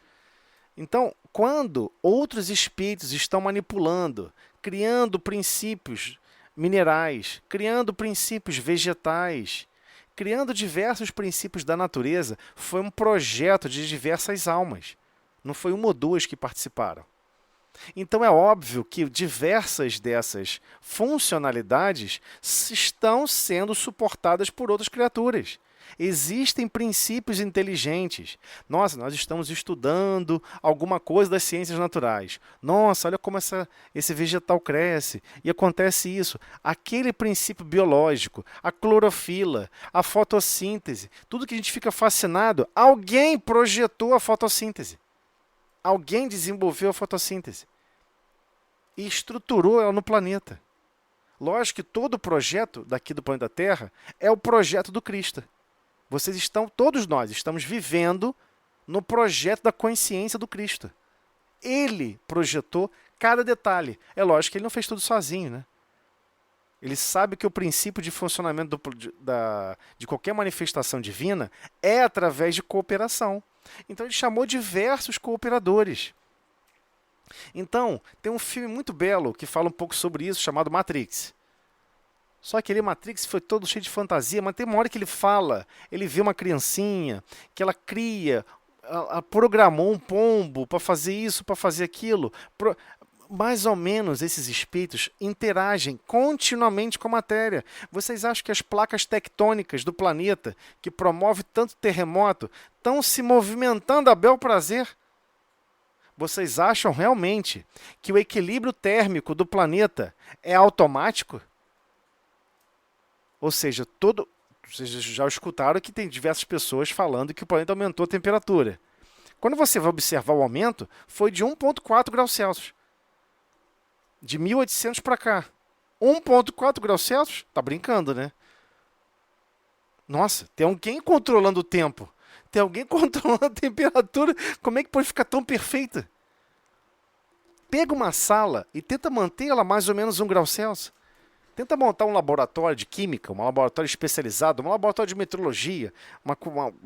Então, quando outros espíritos estão manipulando, criando princípios minerais, criando princípios vegetais, criando diversos princípios da natureza, foi um projeto de diversas almas. Não foi uma ou duas que participaram. Então é óbvio que diversas dessas funcionalidades estão sendo suportadas por outras criaturas. Existem princípios inteligentes. Nossa, nós estamos estudando alguma coisa das ciências naturais. Nossa, olha como esse vegetal cresce e acontece isso. Aquele princípio biológico, a clorofila, a fotossíntese, tudo que a gente fica fascinado, alguém projetou a fotossíntese. Alguém desenvolveu a fotossíntese e estruturou ela no planeta. Lógico que todo projeto daqui do planeta Terra é o projeto do Cristo. Todos nós estamos vivendo no projeto da consciência do Cristo. Ele projetou cada detalhe. É lógico que ele não fez tudo sozinho, né? Ele sabe que o princípio de funcionamento de qualquer manifestação divina é através de cooperação. Então ele chamou diversos cooperadores. Então, tem um filme muito belo que fala um pouco sobre isso, chamado Matrix. Só que aquele Matrix foi todo cheio de fantasia, mas tem uma hora que ele fala, ele vê uma criancinha, que ela cria, ela programou um pombo para fazer isso, para fazer aquilo. Mais ou menos esses espíritos interagem continuamente com a matéria. Vocês acham que as placas tectônicas do planeta, que promove tanto terremoto, estão se movimentando a bel prazer? Vocês acham realmente que o equilíbrio térmico do planeta é automático? Ou seja, vocês já escutaram que tem diversas pessoas falando que o planeta aumentou a temperatura. Quando você vai observar o aumento, foi de 1,4 graus Celsius. De 1800 para cá. 1,4 graus Celsius? Tá brincando, né? Nossa, tem alguém controlando o tempo. Tem alguém controlando a temperatura. Como é que pode ficar tão perfeita? Pega uma sala e tenta manter ela mais ou menos 1 grau Celsius. Tenta montar um laboratório de química, um laboratório especializado, um laboratório de metrologia, uma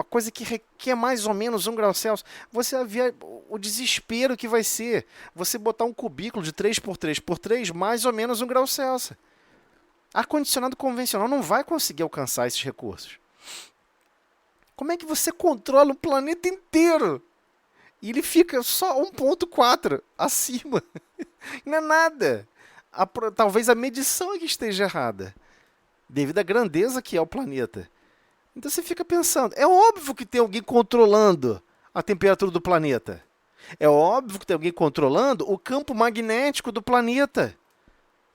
coisa que requer mais ou menos 1 grau Celsius. Você vai ver o desespero que vai ser. Você botar um cubículo de 3x3x3, mais ou menos 1 grau Celsius. Ar-condicionado convencional não vai conseguir alcançar esses recursos. Como é que você controla o planeta inteiro? E ele fica só 1,4 acima. Não é nada. Talvez a medição é que esteja errada, devido à grandeza que é o planeta. Então você fica pensando, é óbvio que tem alguém controlando a temperatura do planeta. É óbvio que tem alguém controlando o campo magnético do planeta.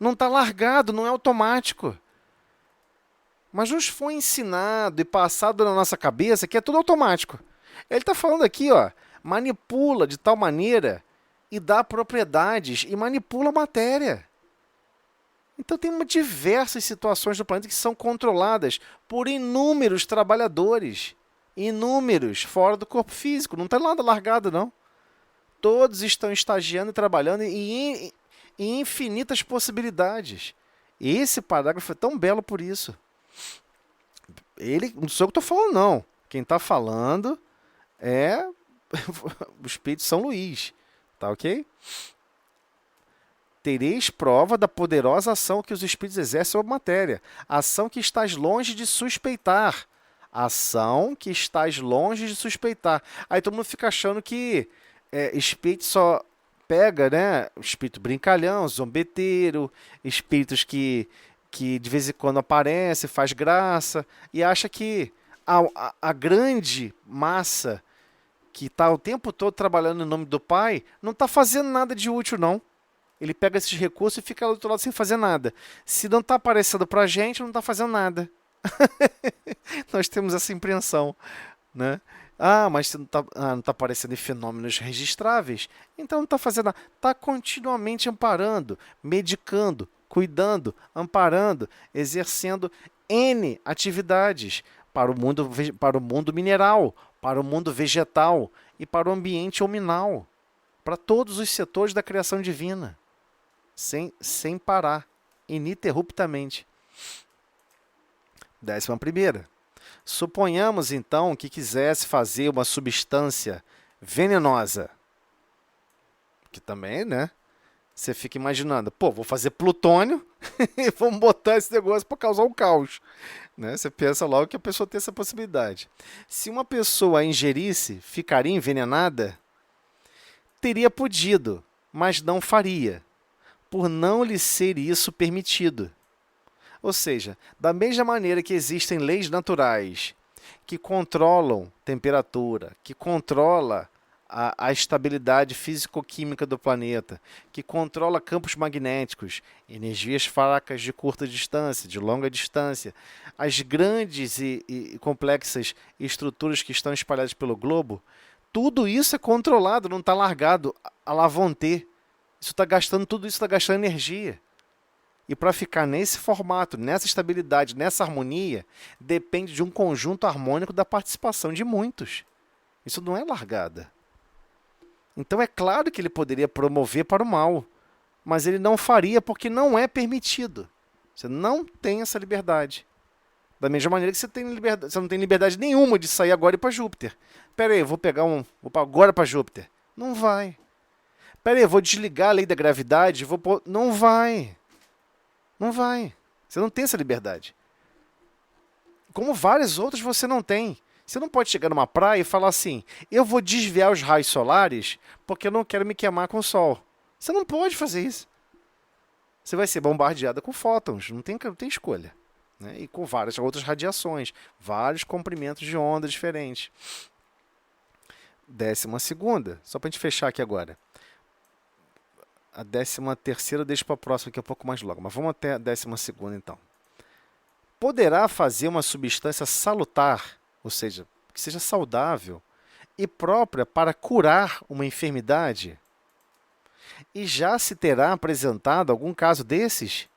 Não está largado, não é automático. Mas nos foi ensinado e passado na nossa cabeça que é tudo automático. Ele está falando aqui, ó, manipula de tal maneira e dá propriedades e manipula a matéria. Então tem diversas situações do planeta que são controladas por inúmeros trabalhadores. Inúmeros, fora do corpo físico. Não está nada largado, não. Todos estão estagiando e trabalhando em infinitas possibilidades. Esse parágrafo é tão belo por isso. Não sou eu que estou falando, não. Quem está falando é o Espírito São Luís. Tá ok? Tereis prova da poderosa ação que os Espíritos exercem sobre a matéria. Ação que estás longe de suspeitar. Ação que estás longe de suspeitar. Aí todo mundo fica achando que Espírito só pega, né? Espírito brincalhão, zombeteiro, espíritos que de vez em quando aparece, faz graça, e acha que a grande massa que está o tempo todo trabalhando em nome do Pai não está fazendo nada de útil, não. Ele pega esses recursos e fica lá do outro lado sem fazer nada. Se não está aparecendo para a gente, não está fazendo nada. Nós temos essa impressão, né? Mas não está aparecendo em fenômenos registráveis, então não está fazendo nada. Está continuamente amparando, medicando, cuidando, amparando, exercendo N atividades para o mundo mineral, para o mundo vegetal e para o ambiente hominal, para todos os setores da criação divina, sem parar, ininterruptamente. 11ª. Suponhamos, então, que quisesse fazer uma substância venenosa, que também, né? Você fica imaginando, vou fazer plutônio e vamos botar esse negócio para causar um caos. Né? Você pensa logo que a pessoa tem essa possibilidade. Se uma pessoa a ingerisse, ficaria envenenada? Teria podido, mas não faria, por não lhe ser isso permitido. Ou seja, da mesma maneira que existem leis naturais que controlam temperatura, que controla a estabilidade físico-química do planeta, que controla campos magnéticos, energias fracas de curta distância, de longa distância, as grandes e complexas estruturas que estão espalhadas pelo globo, tudo isso é controlado, não está largado à la vontade. Tudo isso está gastando energia. E para ficar nesse formato, nessa estabilidade, nessa harmonia, depende de um conjunto harmônico da participação de muitos. Isso não é largada. Então é claro que ele poderia promover para o mal, mas ele não faria porque não é permitido. Você não tem essa liberdade. Da mesma maneira que você não tem liberdade nenhuma de sair agora e ir para Júpiter. Pera aí, vou agora para Júpiter. Não vai. Pera aí, vou desligar a lei da gravidade, Não vai. Não vai. Você não tem essa liberdade. Como várias outras você não tem. Você não pode chegar numa praia e falar assim, eu vou desviar os raios solares porque eu não quero me queimar com o sol. Você não pode fazer isso. Você vai ser bombardeada com fótons, não tem escolha. Né? E com várias outras radiações, vários comprimentos de onda diferentes. 12ª, só para a gente fechar aqui agora. A 13ª deixo para a próxima, que é um pouco mais logo, mas vamos até a 12ª então. Poderá fazer uma substância salutar, ou seja, que seja saudável e própria para curar uma enfermidade? E já se terá apresentado algum caso desses?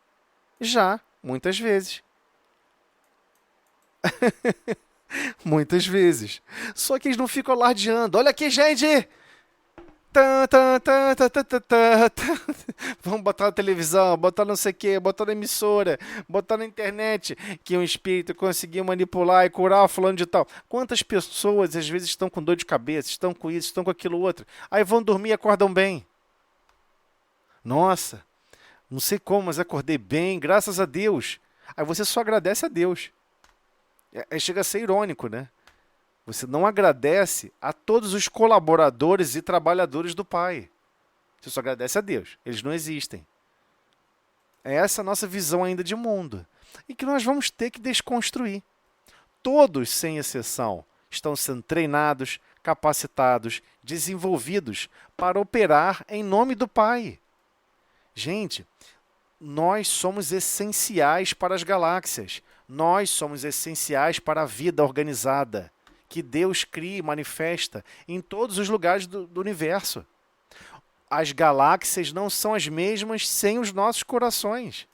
Já, muitas vezes. Muitas vezes. Só que eles não ficam alardeando. Olha aqui, gente! Vamos botar na televisão, botar não sei o que, botar na emissora, botar na internet que um espírito conseguiu manipular e curar fulano de tal. Quantas pessoas às vezes estão com dor de cabeça, estão com isso, estão com aquilo outro, aí vão dormir e acordam bem. Nossa, não sei como, mas acordei bem, graças a Deus. Aí você só agradece a Deus. Chega a ser irônico, né? Você não agradece a todos os colaboradores e trabalhadores do Pai. Você só agradece a Deus. Eles não existem. É essa a nossa visão ainda de mundo. E que nós vamos ter que desconstruir. Todos, sem exceção, estão sendo treinados, capacitados, desenvolvidos para operar em nome do Pai. Gente, nós somos essenciais para as galáxias. Nós somos essenciais para a vida organizada que Deus cria e manifesta em todos os lugares do universo. As galáxias não são as mesmas sem os nossos corações,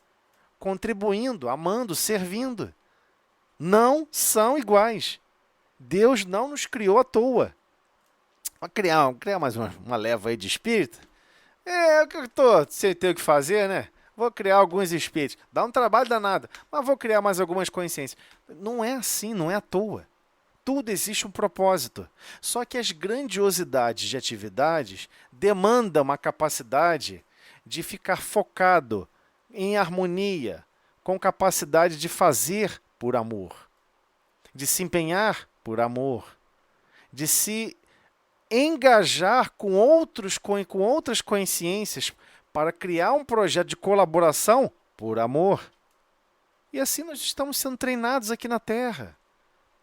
contribuindo, amando, servindo. Não são iguais. Deus não nos criou à toa. Criar mais uma leva aí de espírito. É o que eu tô sem ter o que fazer, né? Vou criar alguns espíritos. Dá um trabalho danado, mas vou criar mais algumas consciências. Não é assim, não é à toa. Tudo existe um propósito. Só que as grandiosidades de atividades demandam uma capacidade de ficar focado em harmonia, com capacidade de fazer por amor, de se empenhar por amor, de se engajar com outras consciências para criar um projeto de colaboração por amor. E assim nós estamos sendo treinados aqui na Terra,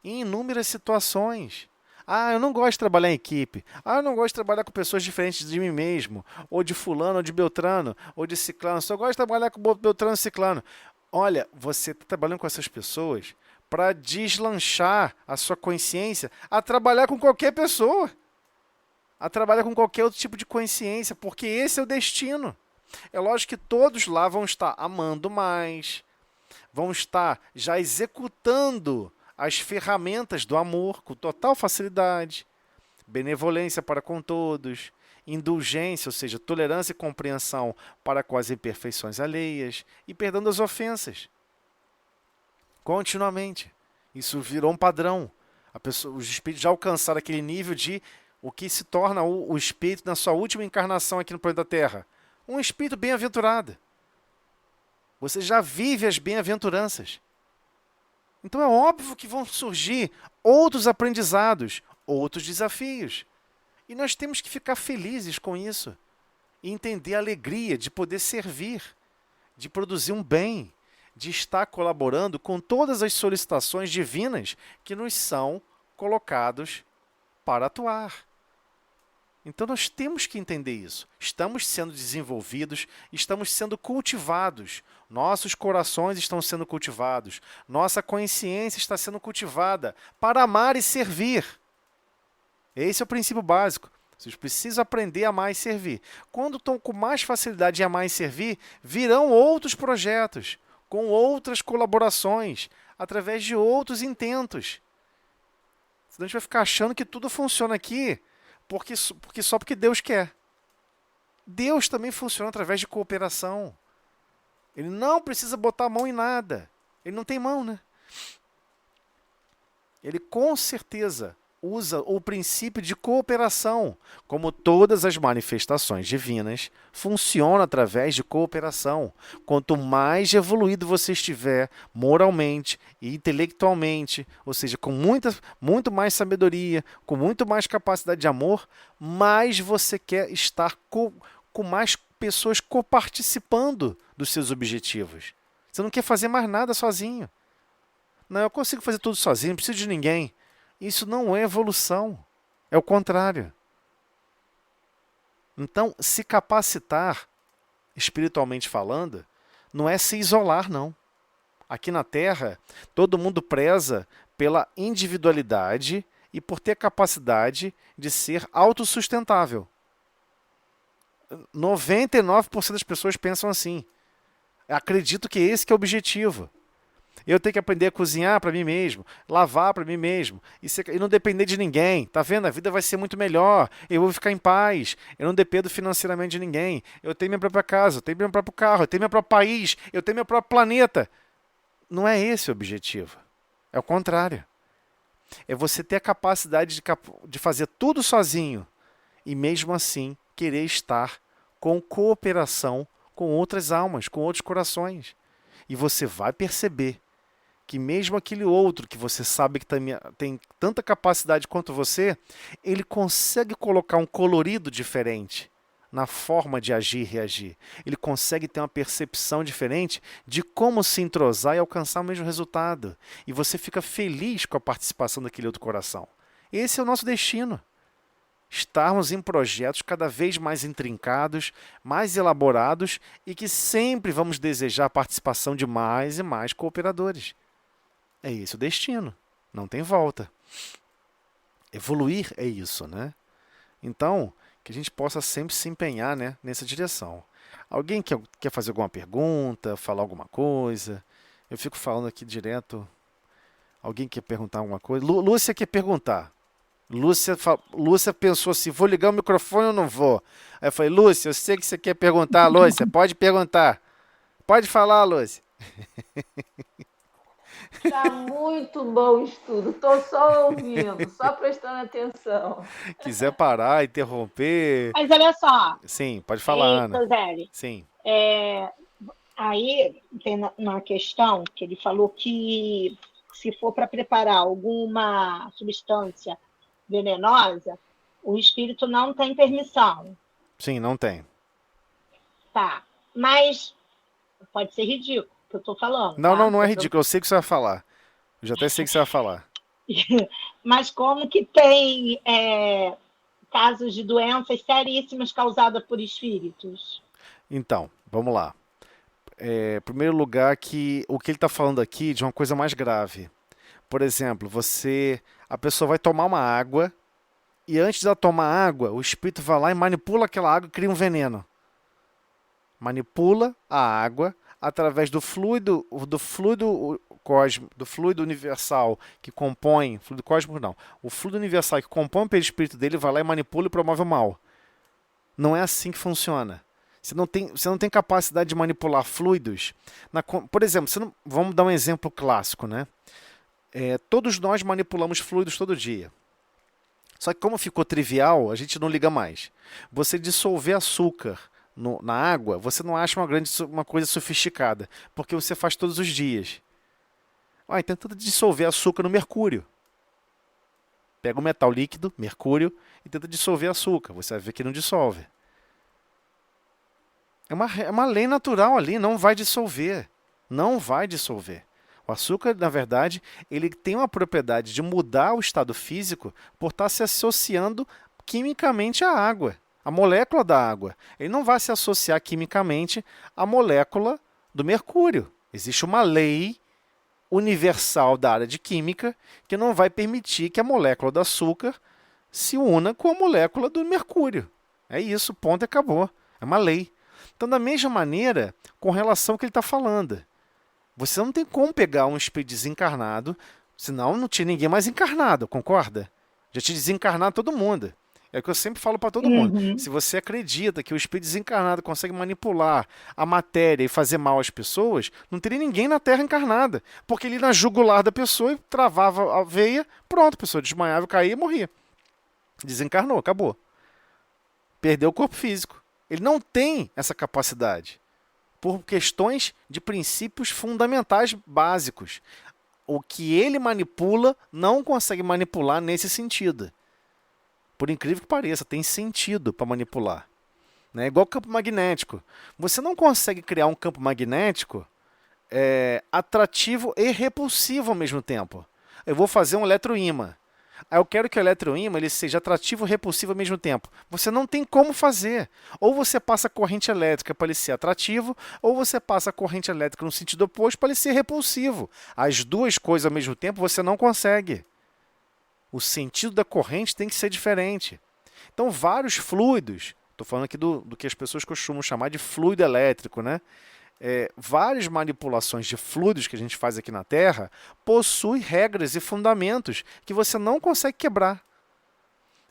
em inúmeras situações. Ah, eu não gosto de trabalhar em equipe. Ah, eu não gosto de trabalhar com pessoas diferentes de mim mesmo, ou de fulano, ou de Beltrano, ou de Ciclano. Só gosto de trabalhar com Beltrano e Ciclano. Olha, você está trabalhando com essas pessoas para deslanchar a sua consciência a trabalhar com qualquer pessoa, a trabalhar com qualquer outro tipo de consciência, porque esse é o destino. É lógico que todos lá vão estar amando mais, vão estar já executando as ferramentas do amor com total facilidade, benevolência para com todos, indulgência, ou seja, tolerância e compreensão para com as imperfeições alheias e perdão das ofensas. Continuamente. Isso virou um padrão. Os espíritos já alcançaram aquele nível de o que se torna o espírito na sua última encarnação aqui no planeta Terra. Um espírito bem-aventurado. Você já vive as bem-aventuranças. Então é óbvio que vão surgir outros aprendizados, outros desafios. E nós temos que ficar felizes com isso. E entender a alegria de poder servir, de produzir um bem, de estar colaborando com todas as solicitações divinas que nos são colocados para atuar. Então nós temos que entender isso. Estamos sendo desenvolvidos, estamos sendo cultivados. Nossos corações estão sendo cultivados. Nossa consciência está sendo cultivada para amar e servir. Esse é o princípio básico. Vocês precisam aprender a amar e servir. Quando estão com mais facilidade em amar e servir, virão outros projetos, com outras colaborações, através de outros intentos. Senão a gente vai ficar achando que tudo funciona aqui só porque Deus quer. Deus também funciona através de cooperação. Ele não precisa botar a mão em nada. Ele não tem mão, né? Ele com certeza usa o princípio de cooperação, como todas as manifestações divinas funcionam através de cooperação. Quanto mais evoluído você estiver moralmente e intelectualmente, ou seja, com muito mais sabedoria, com muito mais capacidade de amor, mais você quer estar com mais pessoas coparticipando dos seus objetivos. Você não quer fazer mais nada sozinho. Não, eu consigo fazer tudo sozinho, não preciso de ninguém. Isso não é evolução, é o contrário. Então, se capacitar, espiritualmente falando, não é se isolar, não. Aqui na Terra, todo mundo preza pela individualidade e por ter capacidade de ser autossustentável. 99% das pessoas pensam assim. Acredito que esse que é o objetivo. Eu tenho que aprender a cozinhar para mim mesmo, lavar para mim mesmo, e não depender de ninguém. Tá vendo? A vida vai ser muito melhor. Eu vou ficar em paz. Eu não dependo financeiramente de ninguém. Eu tenho minha própria casa, eu tenho meu próprio carro, eu tenho meu próprio país, eu tenho meu próprio planeta. Não é esse o objetivo. É o contrário. É você ter a capacidade de fazer tudo sozinho e mesmo assim querer estar com cooperação com outras almas, com outros corações. E você vai perceber que mesmo aquele outro que você sabe que tem tanta capacidade quanto você, ele consegue colocar um colorido diferente na forma de agir e reagir. Ele consegue ter uma percepção diferente de como se entrosar e alcançar o mesmo resultado. E você fica feliz com a participação daquele outro coração. Esse é o nosso destino. Estarmos em projetos cada vez mais intrincados, mais elaborados e que sempre vamos desejar a participação de mais e mais cooperadores. É esse o destino, não tem volta. Evoluir é isso, né? Então, que a gente possa sempre se empenhar, né, nessa direção. Alguém quer fazer alguma pergunta, falar alguma coisa? Eu fico falando aqui direto. Alguém quer perguntar alguma coisa? Lúcia quer perguntar. Lúcia pensou assim, vou ligar o microfone ou não vou? Aí eu falei, Lúcia, eu sei que você quer perguntar, Lúcia, pode perguntar. Pode falar, Lúcia.
Tá muito bom o estudo. Tô só ouvindo, só prestando atenção.
Quiser parar, interromper.
Mas olha só,
Sim, pode falar, Ana.
Zé,
Sim.
aí tem uma questão que ele falou que se for para preparar alguma substância venenosa, o espírito não tem permissão.
Sim, não tem.
Tá. Mas pode ser ridículo o que eu estou falando,
Não, não,
tá?
não é ridículo. Eu sei o que você vai falar. Eu já até sei o que você vai falar.
Mas como que tem casos de doenças seríssimas causadas por espíritos?
Então, vamos lá. Primeiro lugar, que o que ele está falando aqui de uma coisa mais grave. Por exemplo, a pessoa vai tomar uma água e antes de ela tomar água, o espírito vai lá e manipula aquela água e cria um veneno. Manipula a água através do fluido universal que compõe, fluido cósmico não, o fluido universal que compõe o perispírito dele vai lá e manipula e promove o mal. Não é assim que funciona. Você não tem capacidade de manipular fluidos. Por exemplo, vamos dar um exemplo clássico, né? Todos nós manipulamos fluidos todo dia. Só que como ficou trivial, a gente não liga mais. Você dissolver açúcar na água, você não acha uma coisa sofisticada, porque você faz todos os dias. Tenta dissolver açúcar no mercúrio. Pega o metal líquido, mercúrio, e tenta dissolver açúcar. Você vai ver que não dissolve. É uma lei natural ali, não vai dissolver. Não vai dissolver. O açúcar, na verdade, ele tem uma propriedade de mudar o estado físico por estar se associando quimicamente à água, à molécula da água. Ele não vai se associar quimicamente à molécula do mercúrio. Existe uma lei universal da área de química que não vai permitir que a molécula do açúcar se una com a molécula do mercúrio. É isso, ponto e acabou. É uma lei. Então, da mesma maneira, com relação ao que ele está falando, você não tem como pegar um espírito desencarnado, senão não tinha ninguém mais encarnado, concorda? Já tinha desencarnado todo mundo. É o que eu sempre falo para todo mundo. Se você acredita que o espírito desencarnado consegue manipular a matéria e fazer mal às pessoas, não teria ninguém na Terra encarnada. Porque ele ia na jugular da pessoa e travava a veia, pronto, a pessoa desmaiava, caía e morria. Desencarnou, acabou. Perdeu o corpo físico. Ele não tem essa capacidade. Por questões de princípios fundamentais básicos. O que ele manipula não consegue manipular nesse sentido. Por incrível que pareça, tem sentido para manipular. Né? Igual campo magnético. Você não consegue criar um campo magnético atrativo e repulsivo ao mesmo tempo. Eu vou fazer um eletroímã. Aí eu quero que o eletroímã ele seja atrativo e repulsivo ao mesmo tempo. Você não tem como fazer. Ou você passa corrente elétrica para ele ser atrativo, ou você passa corrente elétrica no sentido oposto para ele ser repulsivo. As duas coisas ao mesmo tempo você não consegue. O sentido da corrente tem que ser diferente. Então, vários fluidos, estou falando aqui do que as pessoas costumam chamar de fluido elétrico, né? Várias manipulações de fluidos que a gente faz aqui na Terra possuem regras e fundamentos que você não consegue quebrar.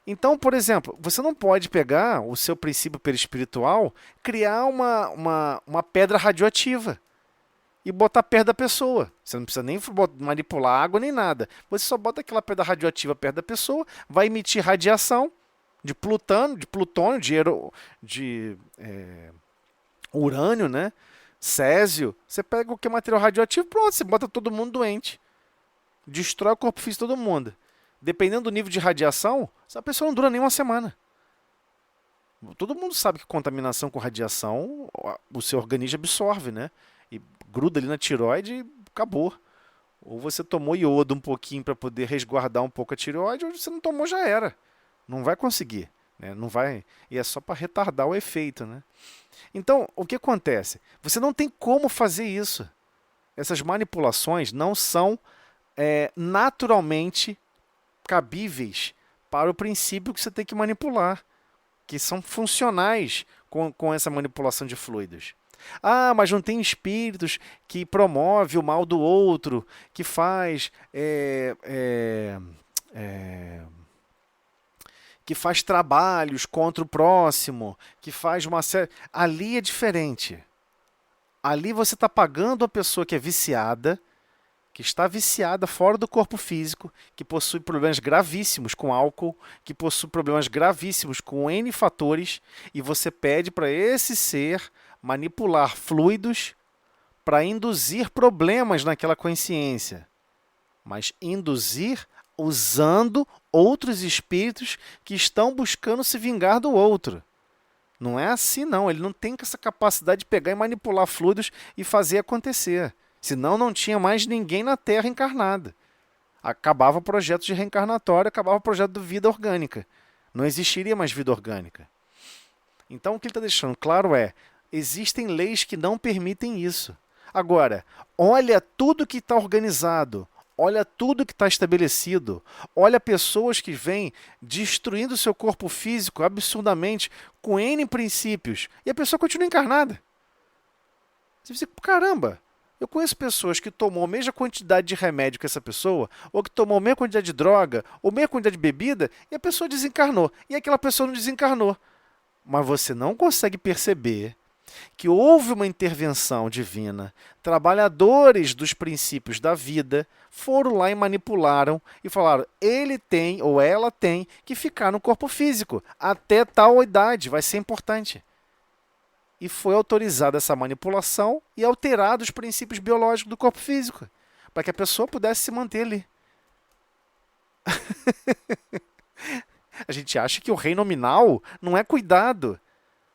Então, por exemplo, você não pode pegar o seu princípio perispiritual, criar uma pedra radioativa e botar perto da pessoa. Você não precisa nem manipular água nem nada. Você só bota aquela pedra radioativa perto da pessoa, vai emitir radiação de plutônio, de urânio, né? Césio. Você pega qualquer material radioativo, pronto, você bota todo mundo doente. Destrói o corpo físico de todo mundo. Dependendo do nível de radiação, essa pessoa não dura nem uma semana. Todo mundo sabe que contaminação com radiação, o seu organismo absorve, né? E gruda ali na tireoide e acabou. Ou você tomou iodo um pouquinho para poder resguardar um pouco a tireoide, ou você não tomou, já era. Não vai conseguir. Né? Não vai. E é só para retardar o efeito, né? Então, o que acontece? Você não tem como fazer isso. Essas manipulações não são naturalmente cabíveis para o princípio que você tem que manipular, que são funcionais com essa manipulação de fluidos. Ah, mas não tem espíritos que promove o mal do outro, que faz que faz trabalhos contra o próximo, que faz uma série. Ali é diferente. Ali você está pagando a pessoa que é viciada, que está viciada fora do corpo físico, que possui problemas gravíssimos com álcool, que possui problemas gravíssimos com N fatores, e você pede para esse ser manipular fluidos para induzir problemas naquela consciência. Mas induzir usando outros espíritos que estão buscando se vingar do outro. Não é assim, não. Ele não tem essa capacidade de pegar e manipular fluidos e fazer acontecer. Senão não tinha mais ninguém na Terra encarnada. Acabava o projeto de reencarnatório, acabava o projeto de vida orgânica. Não existiria mais vida orgânica. Então o que ele está deixando claro é, existem leis que não permitem isso. Agora, olha tudo que está organizado, olha tudo que está estabelecido, olha pessoas que vêm destruindo o seu corpo físico absurdamente com N princípios, e a pessoa continua encarnada. Você fica, caramba, eu conheço pessoas que tomou a mesma quantidade de remédio que essa pessoa, ou que tomou a mesma quantidade de droga, ou a mesma quantidade de bebida, e a pessoa desencarnou, e aquela pessoa não desencarnou. Mas você não consegue perceber que houve uma intervenção divina, trabalhadores dos princípios da vida foram lá e manipularam e falaram, ele tem ou ela tem que ficar no corpo físico, até tal idade, vai ser importante. E foi autorizada essa manipulação e alterado os princípios biológicos do corpo físico, para que a pessoa pudesse se manter ali. A gente acha que o rei nominal não é cuidado,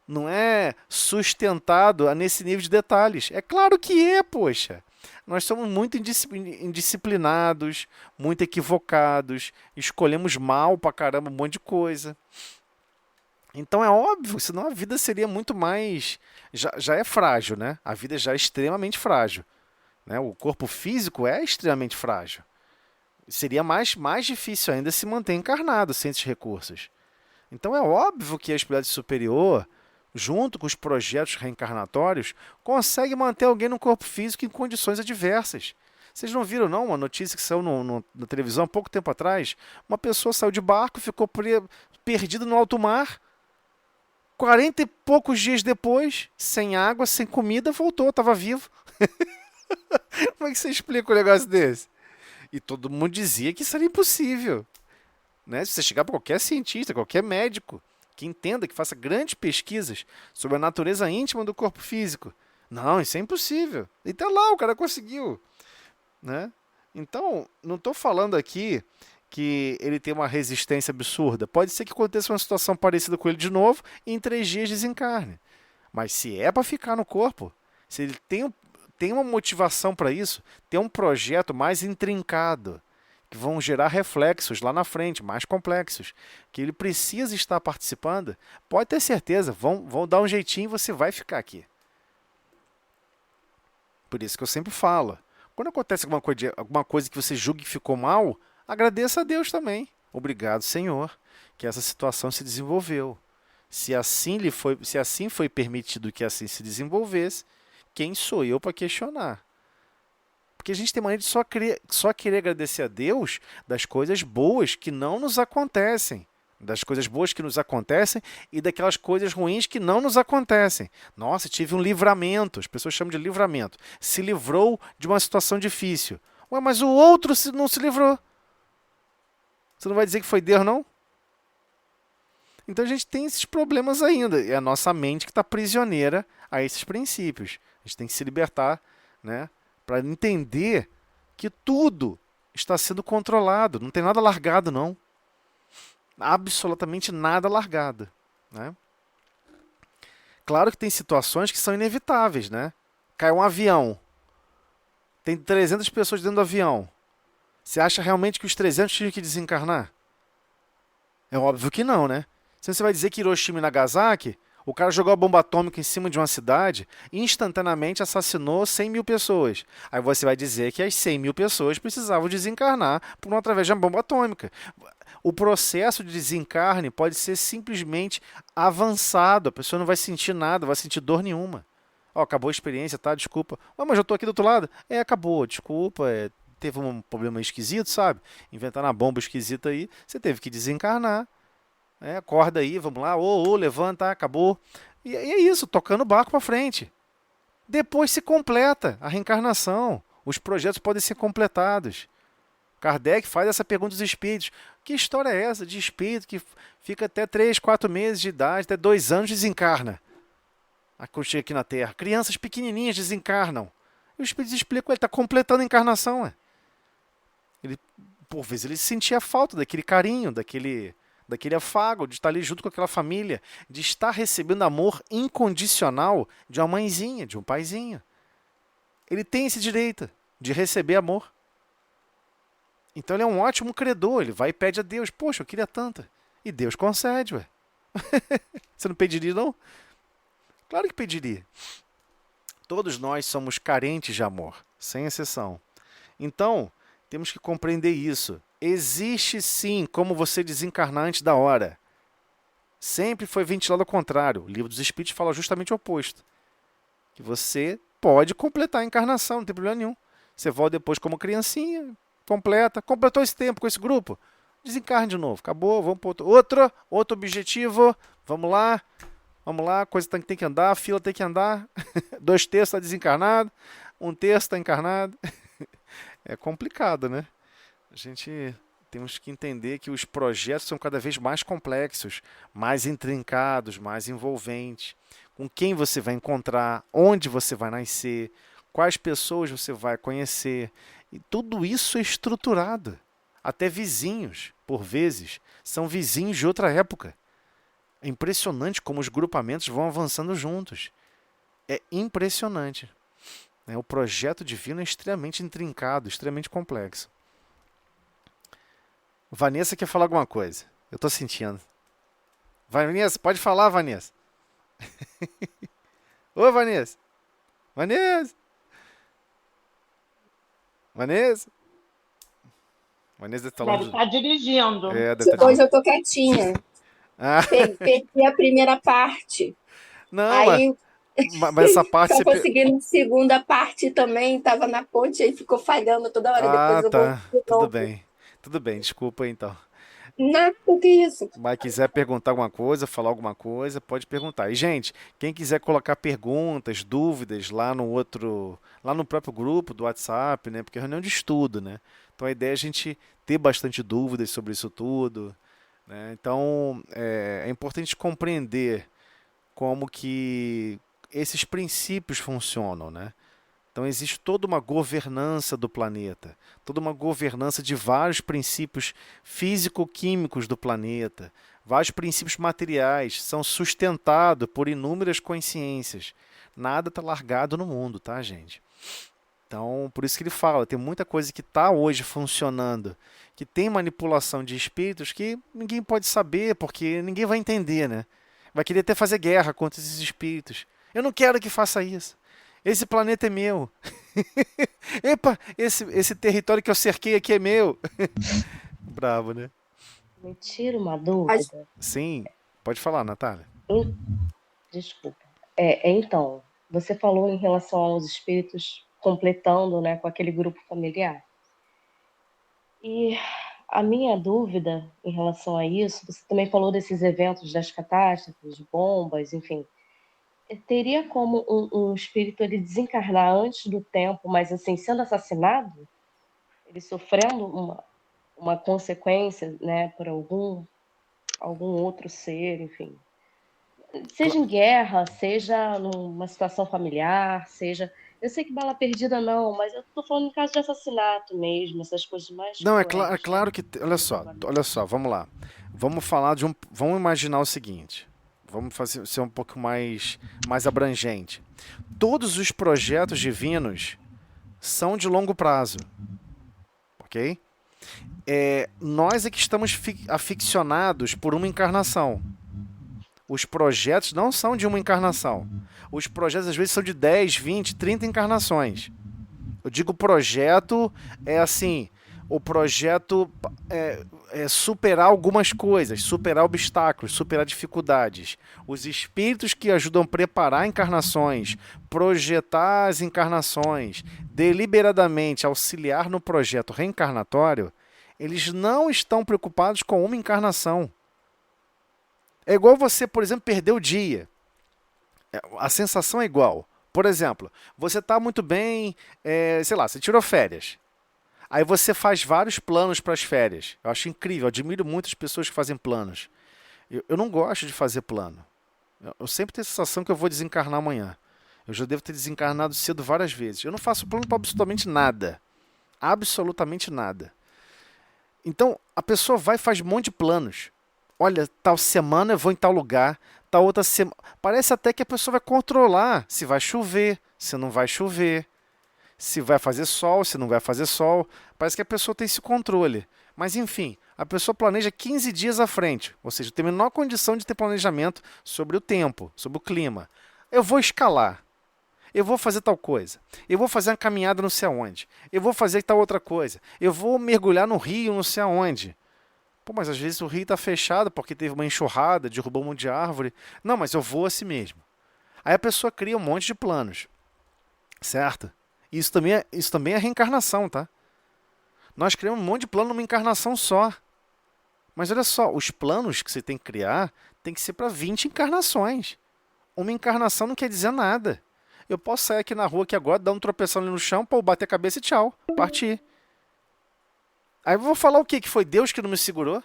não é sustentado nesse nível de detalhes. É claro que é, poxa. Nós somos muito indisciplinados, muito equivocados, escolhemos mal pra caramba um monte de coisa. Então é óbvio, senão a vida seria muito mais... Já é frágil, né? A vida já é extremamente frágil, né? O corpo físico é extremamente frágil. Seria mais difícil ainda se manter encarnado sem esses recursos. Então é óbvio que a espiritualidade superior, junto com os projetos reencarnatórios, consegue manter alguém no corpo físico em condições adversas. Vocês não viram, não, uma notícia que saiu na televisão há pouco tempo atrás? Uma pessoa saiu de barco, ficou perdida no alto mar. 40 e poucos dias depois, sem água, sem comida, voltou, estava vivo. Como é que você explica um negócio desse? E todo mundo dizia que isso era impossível. Né? Se você chegar para qualquer cientista, qualquer médico, que entenda, que faça grandes pesquisas sobre a natureza íntima do corpo físico. Não, isso é impossível. E tá lá, o cara conseguiu. Né? Então, não estou falando aqui que ele tem uma resistência absurda. Pode ser que aconteça uma situação parecida com ele de novo e em 3 dias desencarne. Mas se é para ficar no corpo, se ele tem uma motivação para isso, tem um projeto mais intrincado, que vão gerar reflexos lá na frente, mais complexos, que ele precisa estar participando, pode ter certeza, vão dar um jeitinho e você vai ficar aqui. Por isso que eu sempre falo, quando acontece alguma coisa que você julgue que ficou mal, agradeça a Deus também. Obrigado, Senhor, que essa situação se desenvolveu. Se assim foi permitido que assim se desenvolvesse, quem sou eu para questionar? Porque a gente tem maneira de só querer agradecer a Deus das coisas boas que não nos acontecem. Das coisas boas que nos acontecem e daquelas coisas ruins que não nos acontecem. Nossa, tive um livramento. As pessoas chamam de livramento. Se livrou de uma situação difícil. Ué, mas o outro não se livrou. Você não vai dizer que foi Deus, não? Então a gente tem esses problemas ainda. É a nossa mente que está prisioneira a esses princípios. A gente tem que se libertar, né? Para entender que tudo está sendo controlado. Não tem nada largado, não. Absolutamente nada largado. Né? Claro que tem situações que são inevitáveis. Né? Cai um avião. Tem 300 pessoas dentro do avião. Você acha realmente que os 300 tinham que desencarnar? É óbvio que não, né? Se você vai dizer que Hiroshima e Nagasaki, o cara jogou a bomba atômica em cima de uma cidade e instantaneamente assassinou 100 mil pessoas. Aí você vai dizer que as 100 mil pessoas precisavam desencarnar através de uma bomba atômica. O processo de desencarne pode ser simplesmente avançado. A pessoa não vai sentir nada, não vai sentir dor nenhuma. Ó, acabou a experiência, tá? Desculpa. Mas eu tô aqui do outro lado. Acabou, desculpa. Teve um problema esquisito, sabe? Inventaram uma bomba esquisita aí. Você teve que desencarnar. Acorda aí, vamos lá, levanta, acabou. E é isso, tocando o barco para frente. Depois se completa a reencarnação. Os projetos podem ser completados. Kardec faz essa pergunta dos espíritos. Que história é essa de espírito que fica até 3, 4 meses de idade, até 2 anos desencarna? Chega aqui na Terra. Crianças pequenininhas desencarnam. E os espíritos explicam, ele está completando a encarnação. Ele, por vezes ele sentia falta daquele carinho, daquele afago, de estar ali junto com aquela família, de estar recebendo amor incondicional de uma mãezinha, de um paizinho. Ele tem esse direito de receber amor. Então ele é um ótimo credor, ele vai e pede a Deus, poxa, eu queria tanto. E Deus concede, ué. Você não pediria, não? Claro que pediria. Todos nós somos carentes de amor, sem exceção. Então, temos que compreender isso. Existe sim como você desencarnar antes da hora. Sempre foi ventilado ao contrário. O Livro dos Espíritos fala justamente o oposto. Que você pode completar a encarnação, não tem problema nenhum. Você volta depois como criancinha, completou esse tempo com esse grupo, desencarne de novo, acabou, vamos para outro objetivo, vamos lá, a coisa tem que andar, a fila tem que andar, 2/3 está desencarnado, 1/3 está encarnado. É complicado, né? A gente temos que entender que os projetos são cada vez mais complexos, mais intrincados, mais envolventes. Com quem você vai encontrar, onde você vai nascer, quais pessoas você vai conhecer. E tudo isso é estruturado. Até vizinhos, por vezes, são vizinhos de outra época. É impressionante como os grupamentos vão avançando juntos. É impressionante. O projeto divino é extremamente intrincado, extremamente complexo. Vanessa quer falar alguma coisa. Eu estou sentindo. Vanessa, pode falar, Vanessa. Ô, Vanessa. Vanessa. Vanessa. Vanessa está
Deve estar dirigindo.
Hoje eu estou quietinha. Perdi a primeira parte.
Não,
aí,
mas essa parte...
Estou conseguindo a segunda parte também. Estava na ponte e ficou falhando toda hora. Depois eu vou
Tudo bem, desculpa então.
Não, o que é isso?
Mas quiser perguntar alguma coisa, falar alguma coisa, pode perguntar. E, gente, quem quiser colocar perguntas, dúvidas lá no próprio grupo do WhatsApp, né? Porque é reunião de estudo, né? Então a ideia é a gente ter bastante dúvidas sobre isso tudo, né? Então é importante compreender como que esses princípios funcionam, né? Então existe toda uma governança do planeta, toda uma governança de vários princípios físico-químicos do planeta, vários princípios materiais, são sustentados por inúmeras consciências. Nada está largado no mundo, tá, gente? Então, por isso que ele fala, tem muita coisa que está hoje funcionando, que tem manipulação de espíritos que ninguém pode saber, porque ninguém vai entender, né? Vai querer até fazer guerra contra esses espíritos. Eu não quero que faça isso. Esse planeta é meu. Epa, esse território que eu cerquei aqui é meu. Bravo, né?
Me tira uma dúvida.
Sim, pode falar, Natália.
Desculpa. Então, você falou em relação aos espíritos completando, né, com aquele grupo familiar. E a minha dúvida em relação a isso, você também falou desses eventos das catástrofes, de bombas, enfim. Teria como um espírito ele desencarnar antes do tempo, mas assim, sendo assassinado, ele sofrendo uma consequência, né, por algum outro ser, enfim. Seja em guerra, seja numa situação familiar, seja... Eu sei que bala perdida não, mas eu tô falando em caso de assassinato mesmo, essas coisas mais...
Não, é claro que... Olha só, vamos lá. Vamos falar vamos imaginar o seguinte... Vamos ser um pouco mais abrangente. Todos os projetos divinos são de longo prazo. Ok? Nós é que estamos aficionados por uma encarnação. Os projetos não são de uma encarnação. Os projetos, às vezes, são de 10, 20, 30 encarnações. Eu digo projeto, assim... O projeto é superar algumas coisas, superar obstáculos, superar dificuldades. Os espíritos que ajudam a preparar encarnações, projetar as encarnações, deliberadamente auxiliar no projeto reencarnatório, eles não estão preocupados com uma encarnação. É igual você, por exemplo, perder o dia. A sensação é igual. Por exemplo, você está muito bem, sei lá, você tirou férias. Aí você faz vários planos para as férias. Eu acho incrível, eu admiro muitas pessoas que fazem planos. Eu não gosto de fazer plano. Eu sempre tenho a sensação que eu vou desencarnar amanhã. Eu já devo ter desencarnado cedo várias vezes. Eu não faço plano para absolutamente nada. Absolutamente nada. Então, a pessoa vai e faz um monte de planos. Olha, tal semana eu vou em tal lugar, tal outra semana. Parece até que a pessoa vai controlar se vai chover, se não vai chover, se vai fazer sol, se não vai fazer sol. Parece que a pessoa tem esse controle. Mas, enfim, a pessoa planeja 15 dias à frente. Ou seja, tem a menor condição de ter planejamento sobre o tempo, sobre o clima. Eu vou escalar. Eu vou fazer tal coisa. Eu vou fazer uma caminhada não sei aonde. Eu vou fazer tal outra coisa. Eu vou mergulhar no rio não sei aonde. Pô, mas às vezes o rio está fechado porque teve uma enxurrada, derrubou um monte de árvore. Não, mas eu vou assim mesmo. Aí a pessoa cria um monte de planos. Certo? Isso também é reencarnação, tá? Nós criamos um monte de plano numa encarnação só. Mas olha só, os planos que você tem que criar tem que ser para 20 encarnações. Uma encarnação não quer dizer nada. Eu posso sair aqui na rua aqui agora, dar um tropeção ali no chão, pô, bater a cabeça e tchau, partir. Aí eu vou falar o quê? Que foi Deus que não me segurou?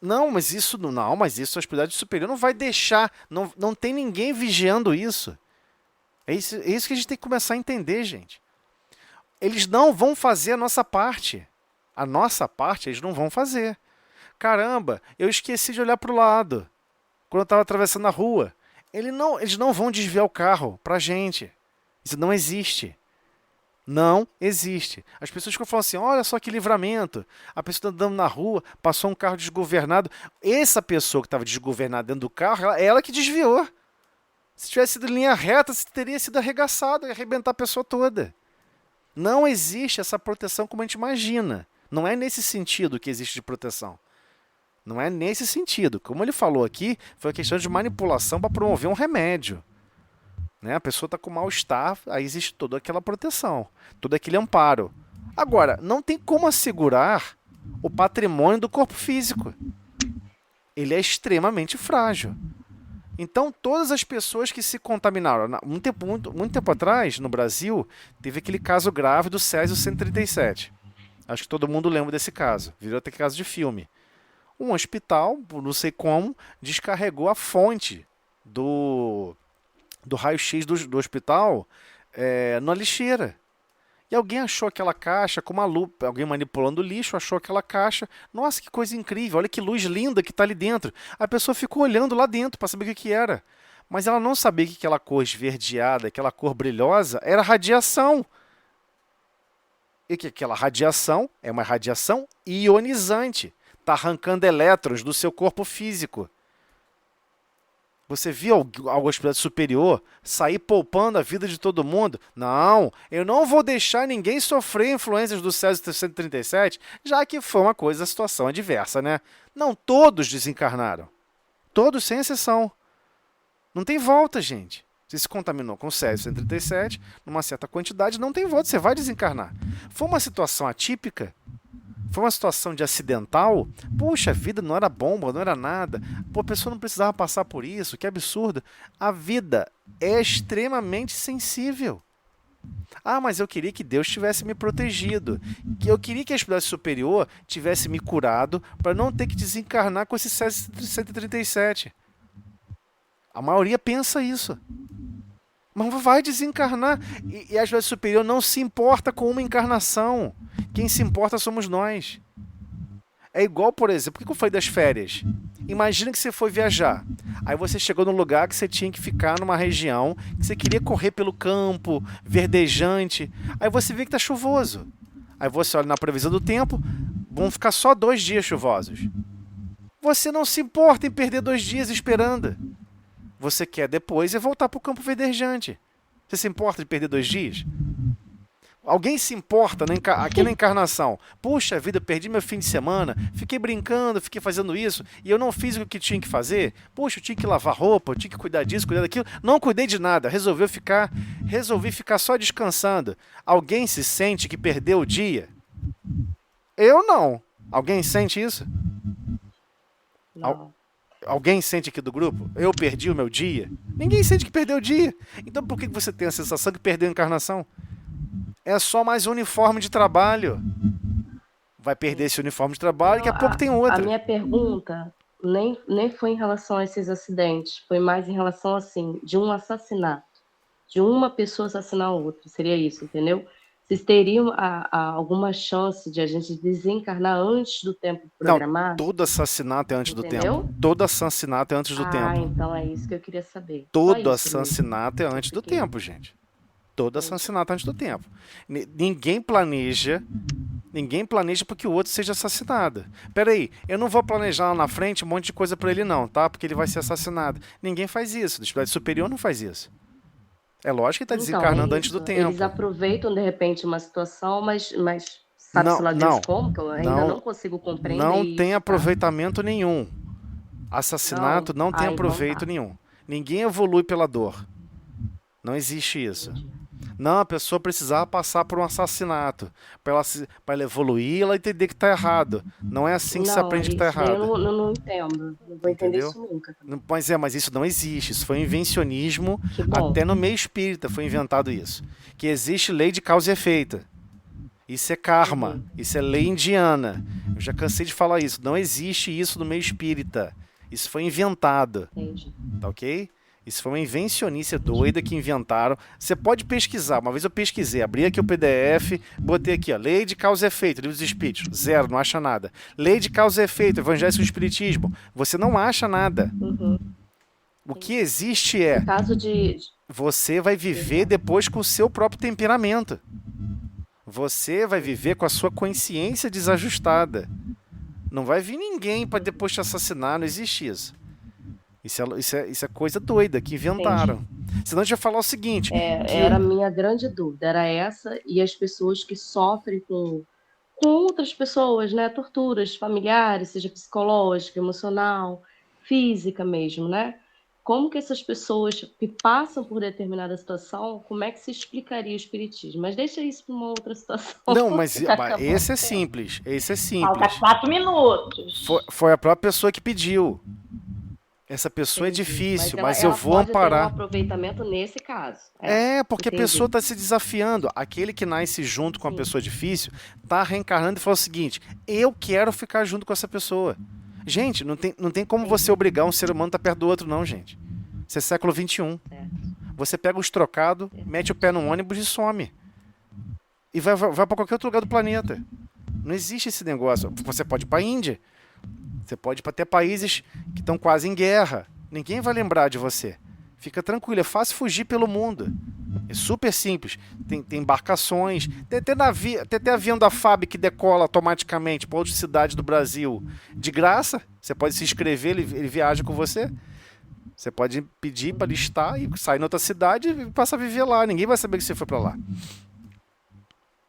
Não, mas isso a espiritualidade superior não vai deixar, não tem ninguém vigiando isso. É isso que a gente tem que começar a entender, gente. Eles não vão fazer a nossa parte. A nossa parte eles não vão fazer. Caramba, eu esqueci de olhar para o lado quando eu estava atravessando a rua. Eles não vão desviar o carro para a gente. Isso não existe. Não existe. As pessoas ficam falando assim, olha só que livramento. A pessoa está andando na rua, passou um carro desgovernado. Essa pessoa que estava desgovernada dentro do carro, ela que desviou. Se tivesse sido em linha reta, teria sido arregaçado e arrebentar a pessoa toda. Não existe essa proteção como a gente imagina. Não é nesse sentido que existe de proteção. Não é nesse sentido. Como ele falou aqui, foi uma questão de manipulação para promover um remédio. Né? A pessoa está com mal-estar, aí existe toda aquela proteção, todo aquele amparo. Agora, não tem como assegurar o patrimônio do corpo físico. Ele é extremamente frágil. Então, todas as pessoas que se contaminaram, muito tempo atrás, no Brasil, teve aquele caso grave do Césio 137. Acho que todo mundo lembra desse caso. Virou até caso de filme. Um hospital, não sei como, descarregou a fonte do raio-x do hospital na lixeira. E alguém achou aquela caixa com uma lupa, alguém manipulando o lixo, achou aquela caixa. Nossa, que coisa incrível, olha que luz linda que está ali dentro. A pessoa ficou olhando lá dentro para saber o que era. Mas ela não sabia que aquela cor esverdeada, aquela cor brilhosa, era radiação. E que aquela radiação é uma radiação ionizante. Está arrancando elétrons do seu corpo físico. Você viu algo espiritual superior sair poupando a vida de todo mundo? Não, eu não vou deixar ninguém sofrer influências do Césio 137, já que foi uma situação adversa, né? Não, todos desencarnaram. Todos, sem exceção. Não tem volta, gente. Você se contaminou com o Césio 137, numa certa quantidade, não tem volta, você vai desencarnar. Foi uma situação atípica? Foi uma situação de acidental? Puxa, a vida não era bomba, não era nada. Pô, a pessoa não precisava passar por isso, que absurdo. A vida é extremamente sensível. Ah, mas eu queria que Deus tivesse me protegido. Eu queria que a espiritualidade superior tivesse me curado para não ter que desencarnar com esse 137. A maioria pensa isso. Mas vai desencarnar. E a espiritualidade superior não se importa com uma encarnação. Quem se importa somos nós. É igual, por exemplo, por que eu falei das férias? Imagina que você foi viajar. Aí você chegou num lugar que você tinha que ficar numa região, que você queria correr pelo campo, verdejante. Aí você vê que está chuvoso. Aí você olha na previsão do tempo, vão ficar só 2 dias chuvosos. Você não se importa em perder 2 dias esperando. Você quer depois voltar para o campo verdejante. Você se importa de perder 2 dias? Alguém se importa aqui na encarnação? Puxa vida, eu perdi meu fim de semana, fiquei brincando, fiquei fazendo isso, e eu não fiz o que tinha que fazer. Puxa, eu tinha que lavar roupa, eu tinha que cuidar disso, cuidar daquilo. Não cuidei de nada, resolvi ficar só descansando. Alguém se sente que perdeu o dia? Eu não. Alguém sente isso?
Não.
Alguém sente aqui do grupo? Eu perdi o meu dia? Ninguém sente que perdeu o dia. Então por que você tem a sensação que perdeu a encarnação? É só mais um uniforme de trabalho. Vai perder esse uniforme de trabalho e daqui a pouco tem
A
outra.
minha pergunta nem foi em relação a esses acidentes, foi mais em relação, assim, de um assassinato, de uma pessoa assassinar a outra, seria isso, entendeu? Vocês teriam alguma chance de a gente desencarnar antes do tempo
Não,
programado?
todo assassinato é antes do tempo.
Entendeu?
Todo assassinato é antes do tempo.
Então é isso que eu queria saber. Só
Todo
isso mesmo.
assassinato é antes do tempo, gente. Todo assassinato é antes do tempo. Ninguém planeja porque o outro seja assassinado. Peraí, eu não vou planejar lá na frente um monte de coisa pra ele não, tá? Porque ele vai ser assassinado. Ninguém faz isso. A espiritualidade superior não faz isso. É lógico que ele tá desencarnando
é
antes do
isso.
tempo.
Eles aproveitam, de repente, uma situação, mas sabe-se lá Deus como, que eu ainda não consigo compreender
Não
isso,
tem
tá?
aproveitamento nenhum. Assassinato não tem aproveito nenhum. Ninguém evolui pela dor. Não existe isso. Não, a pessoa precisava passar por um assassinato para ela evoluir, ela entender que está errado. Não é assim que se aprende que está
isso daí
errado.
eu não entendo. Não vou entender
Entendeu?
isso nunca.
Mas isso não existe. Isso foi um invencionismo
Que bom.
até no meio espírita foi inventado isso. Que existe lei de causa e efeito. Isso é karma. Isso é lei indiana. Eu já cansei de falar isso. Não existe isso no meio espírita. Isso foi inventado.
Entendi.
Tá ok? Isso foi uma invencionice doida que inventaram. Você pode pesquisar. Uma vez eu pesquisei, abri aqui o PDF, botei aqui, ó, Lei de Causa e Efeito, Livro dos Espíritos. Zero, não acha nada. Lei de Causa e Efeito, Evangelho do Espiritismo. Você não acha nada. O que existe é...
No caso de...
Você vai viver depois com o seu próprio temperamento. Você vai viver com a sua consciência desajustada. Não vai vir ninguém para depois te assassinar, não existe isso. Isso é coisa doida que inventaram.
Entendi.
Senão a gente vai falar o seguinte...
Era a minha grande dúvida, era essa, e as pessoas que sofrem com outras pessoas, né? Torturas familiares, seja psicológica, emocional, física mesmo, né? Como que essas pessoas que passam por determinada situação, como é que se explicaria o espiritismo? Mas deixa isso para uma outra situação.
Não, mas esse é simples. Esse é simples.
Falta 4 minutos.
Foi a própria pessoa que pediu. Essa pessoa é difícil, mas eu vou amparar.
Ter um aproveitamento nesse caso.
Porque a pessoa está se desafiando. Aquele que nasce junto com a pessoa difícil está reencarnando e fala o seguinte: eu quero ficar junto com essa pessoa. Gente, não tem como você obrigar um ser humano a estar perto do outro, não, gente. Isso é século XXI. Você pega os trocados, mete o pé no ônibus e some. E vai para qualquer outro lugar do planeta. Não existe esse negócio. Você pode ir para a Índia. Você pode ir para até países que estão quase em guerra. Ninguém vai lembrar de você. Fica tranquilo, é fácil fugir pelo mundo. É super simples. Tem embarcações, tem até avião da FAB que decola automaticamente para outra cidade do Brasil. De graça, você pode se inscrever, ele viaja com você. Você pode pedir para listar e sair em outra cidade e passa a viver lá. Ninguém vai saber que você foi para lá.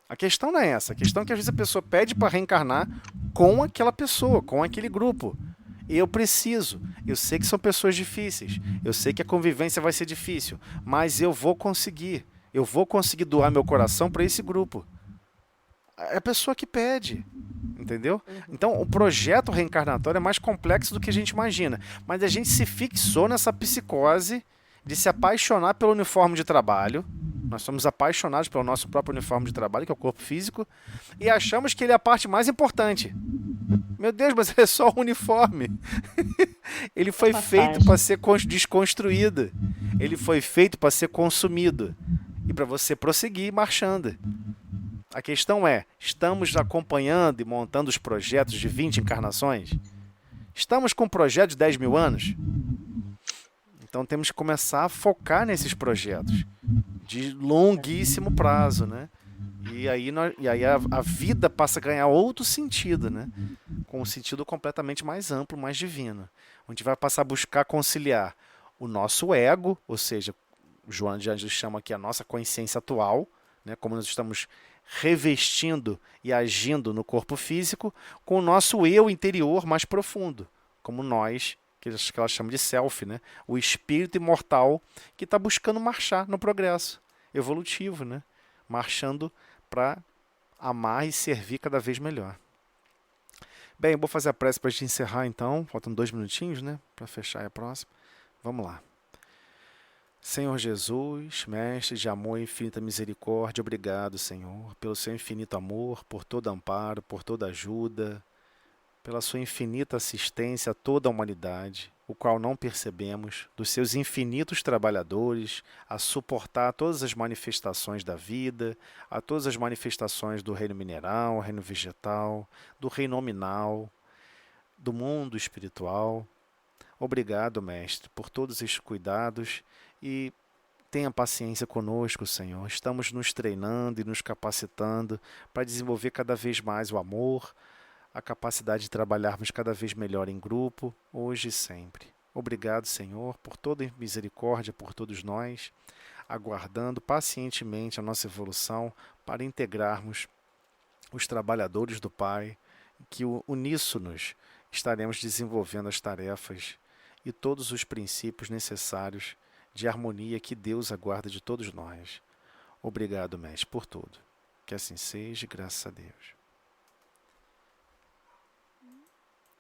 A questão não é essa. A questão é que às vezes a pessoa pede para reencarnar com aquela pessoa, com aquele grupo. Eu preciso. Eu sei que são pessoas difíceis. Eu sei que a convivência vai ser difícil. Mas eu vou conseguir. Eu vou conseguir doar meu coração para esse grupo. É a pessoa que pede. Entendeu? Então, o projeto reencarnatório é mais complexo do que a gente imagina. Mas a gente se fixou nessa psicose de se apaixonar pelo uniforme de trabalho. Nós somos apaixonados pelo nosso próprio uniforme de trabalho, que é o corpo físico, e achamos que ele é a parte mais importante. Meu Deus, mas é só o uniforme. Ele foi feito para ser desconstruído. Ele foi feito para ser consumido. E para você prosseguir marchando. A questão é, estamos acompanhando e montando os projetos de 20 encarnações? Estamos com um projeto de 10 mil anos? Então temos que começar a focar nesses projetos de longuíssimo prazo, né? E aí a vida passa a ganhar outro sentido, né? Com um sentido completamente mais amplo, mais divino. Onde vai passar a buscar conciliar o nosso ego, ou seja, o Joana de Ângeles chama aqui a nossa consciência atual, né? Como nós estamos revestindo e agindo no corpo físico, com o nosso eu interior mais profundo, como nós, que ela chama de self, né? O espírito imortal que está buscando marchar no progresso evolutivo, né? Marchando para amar e servir cada vez melhor. Bem, vou fazer a prece para a gente encerrar então. Faltam 2 minutinhos, né? Para fechar a próxima. Vamos lá. Senhor Jesus, Mestre de amor e infinita misericórdia, obrigado, Senhor, pelo seu infinito amor, por todo amparo, por toda ajuda, pela sua infinita assistência a toda a humanidade, o qual não percebemos, dos seus infinitos trabalhadores, a suportar todas as manifestações da vida, a todas as manifestações do reino mineral, reino vegetal, do reino nominal, do mundo espiritual. Obrigado, Mestre, por todos estes cuidados e tenha paciência conosco, Senhor. Estamos nos treinando e nos capacitando para desenvolver cada vez mais o amor, a capacidade de trabalharmos cada vez melhor em grupo, hoje e sempre. Obrigado, Senhor, por toda a misericórdia por todos nós, aguardando pacientemente a nossa evolução para integrarmos os trabalhadores do Pai, que uníssonos estaremos desenvolvendo as tarefas e todos os princípios necessários de harmonia que Deus aguarda de todos nós. Obrigado, Mestre, por tudo. Que assim seja, graças a Deus.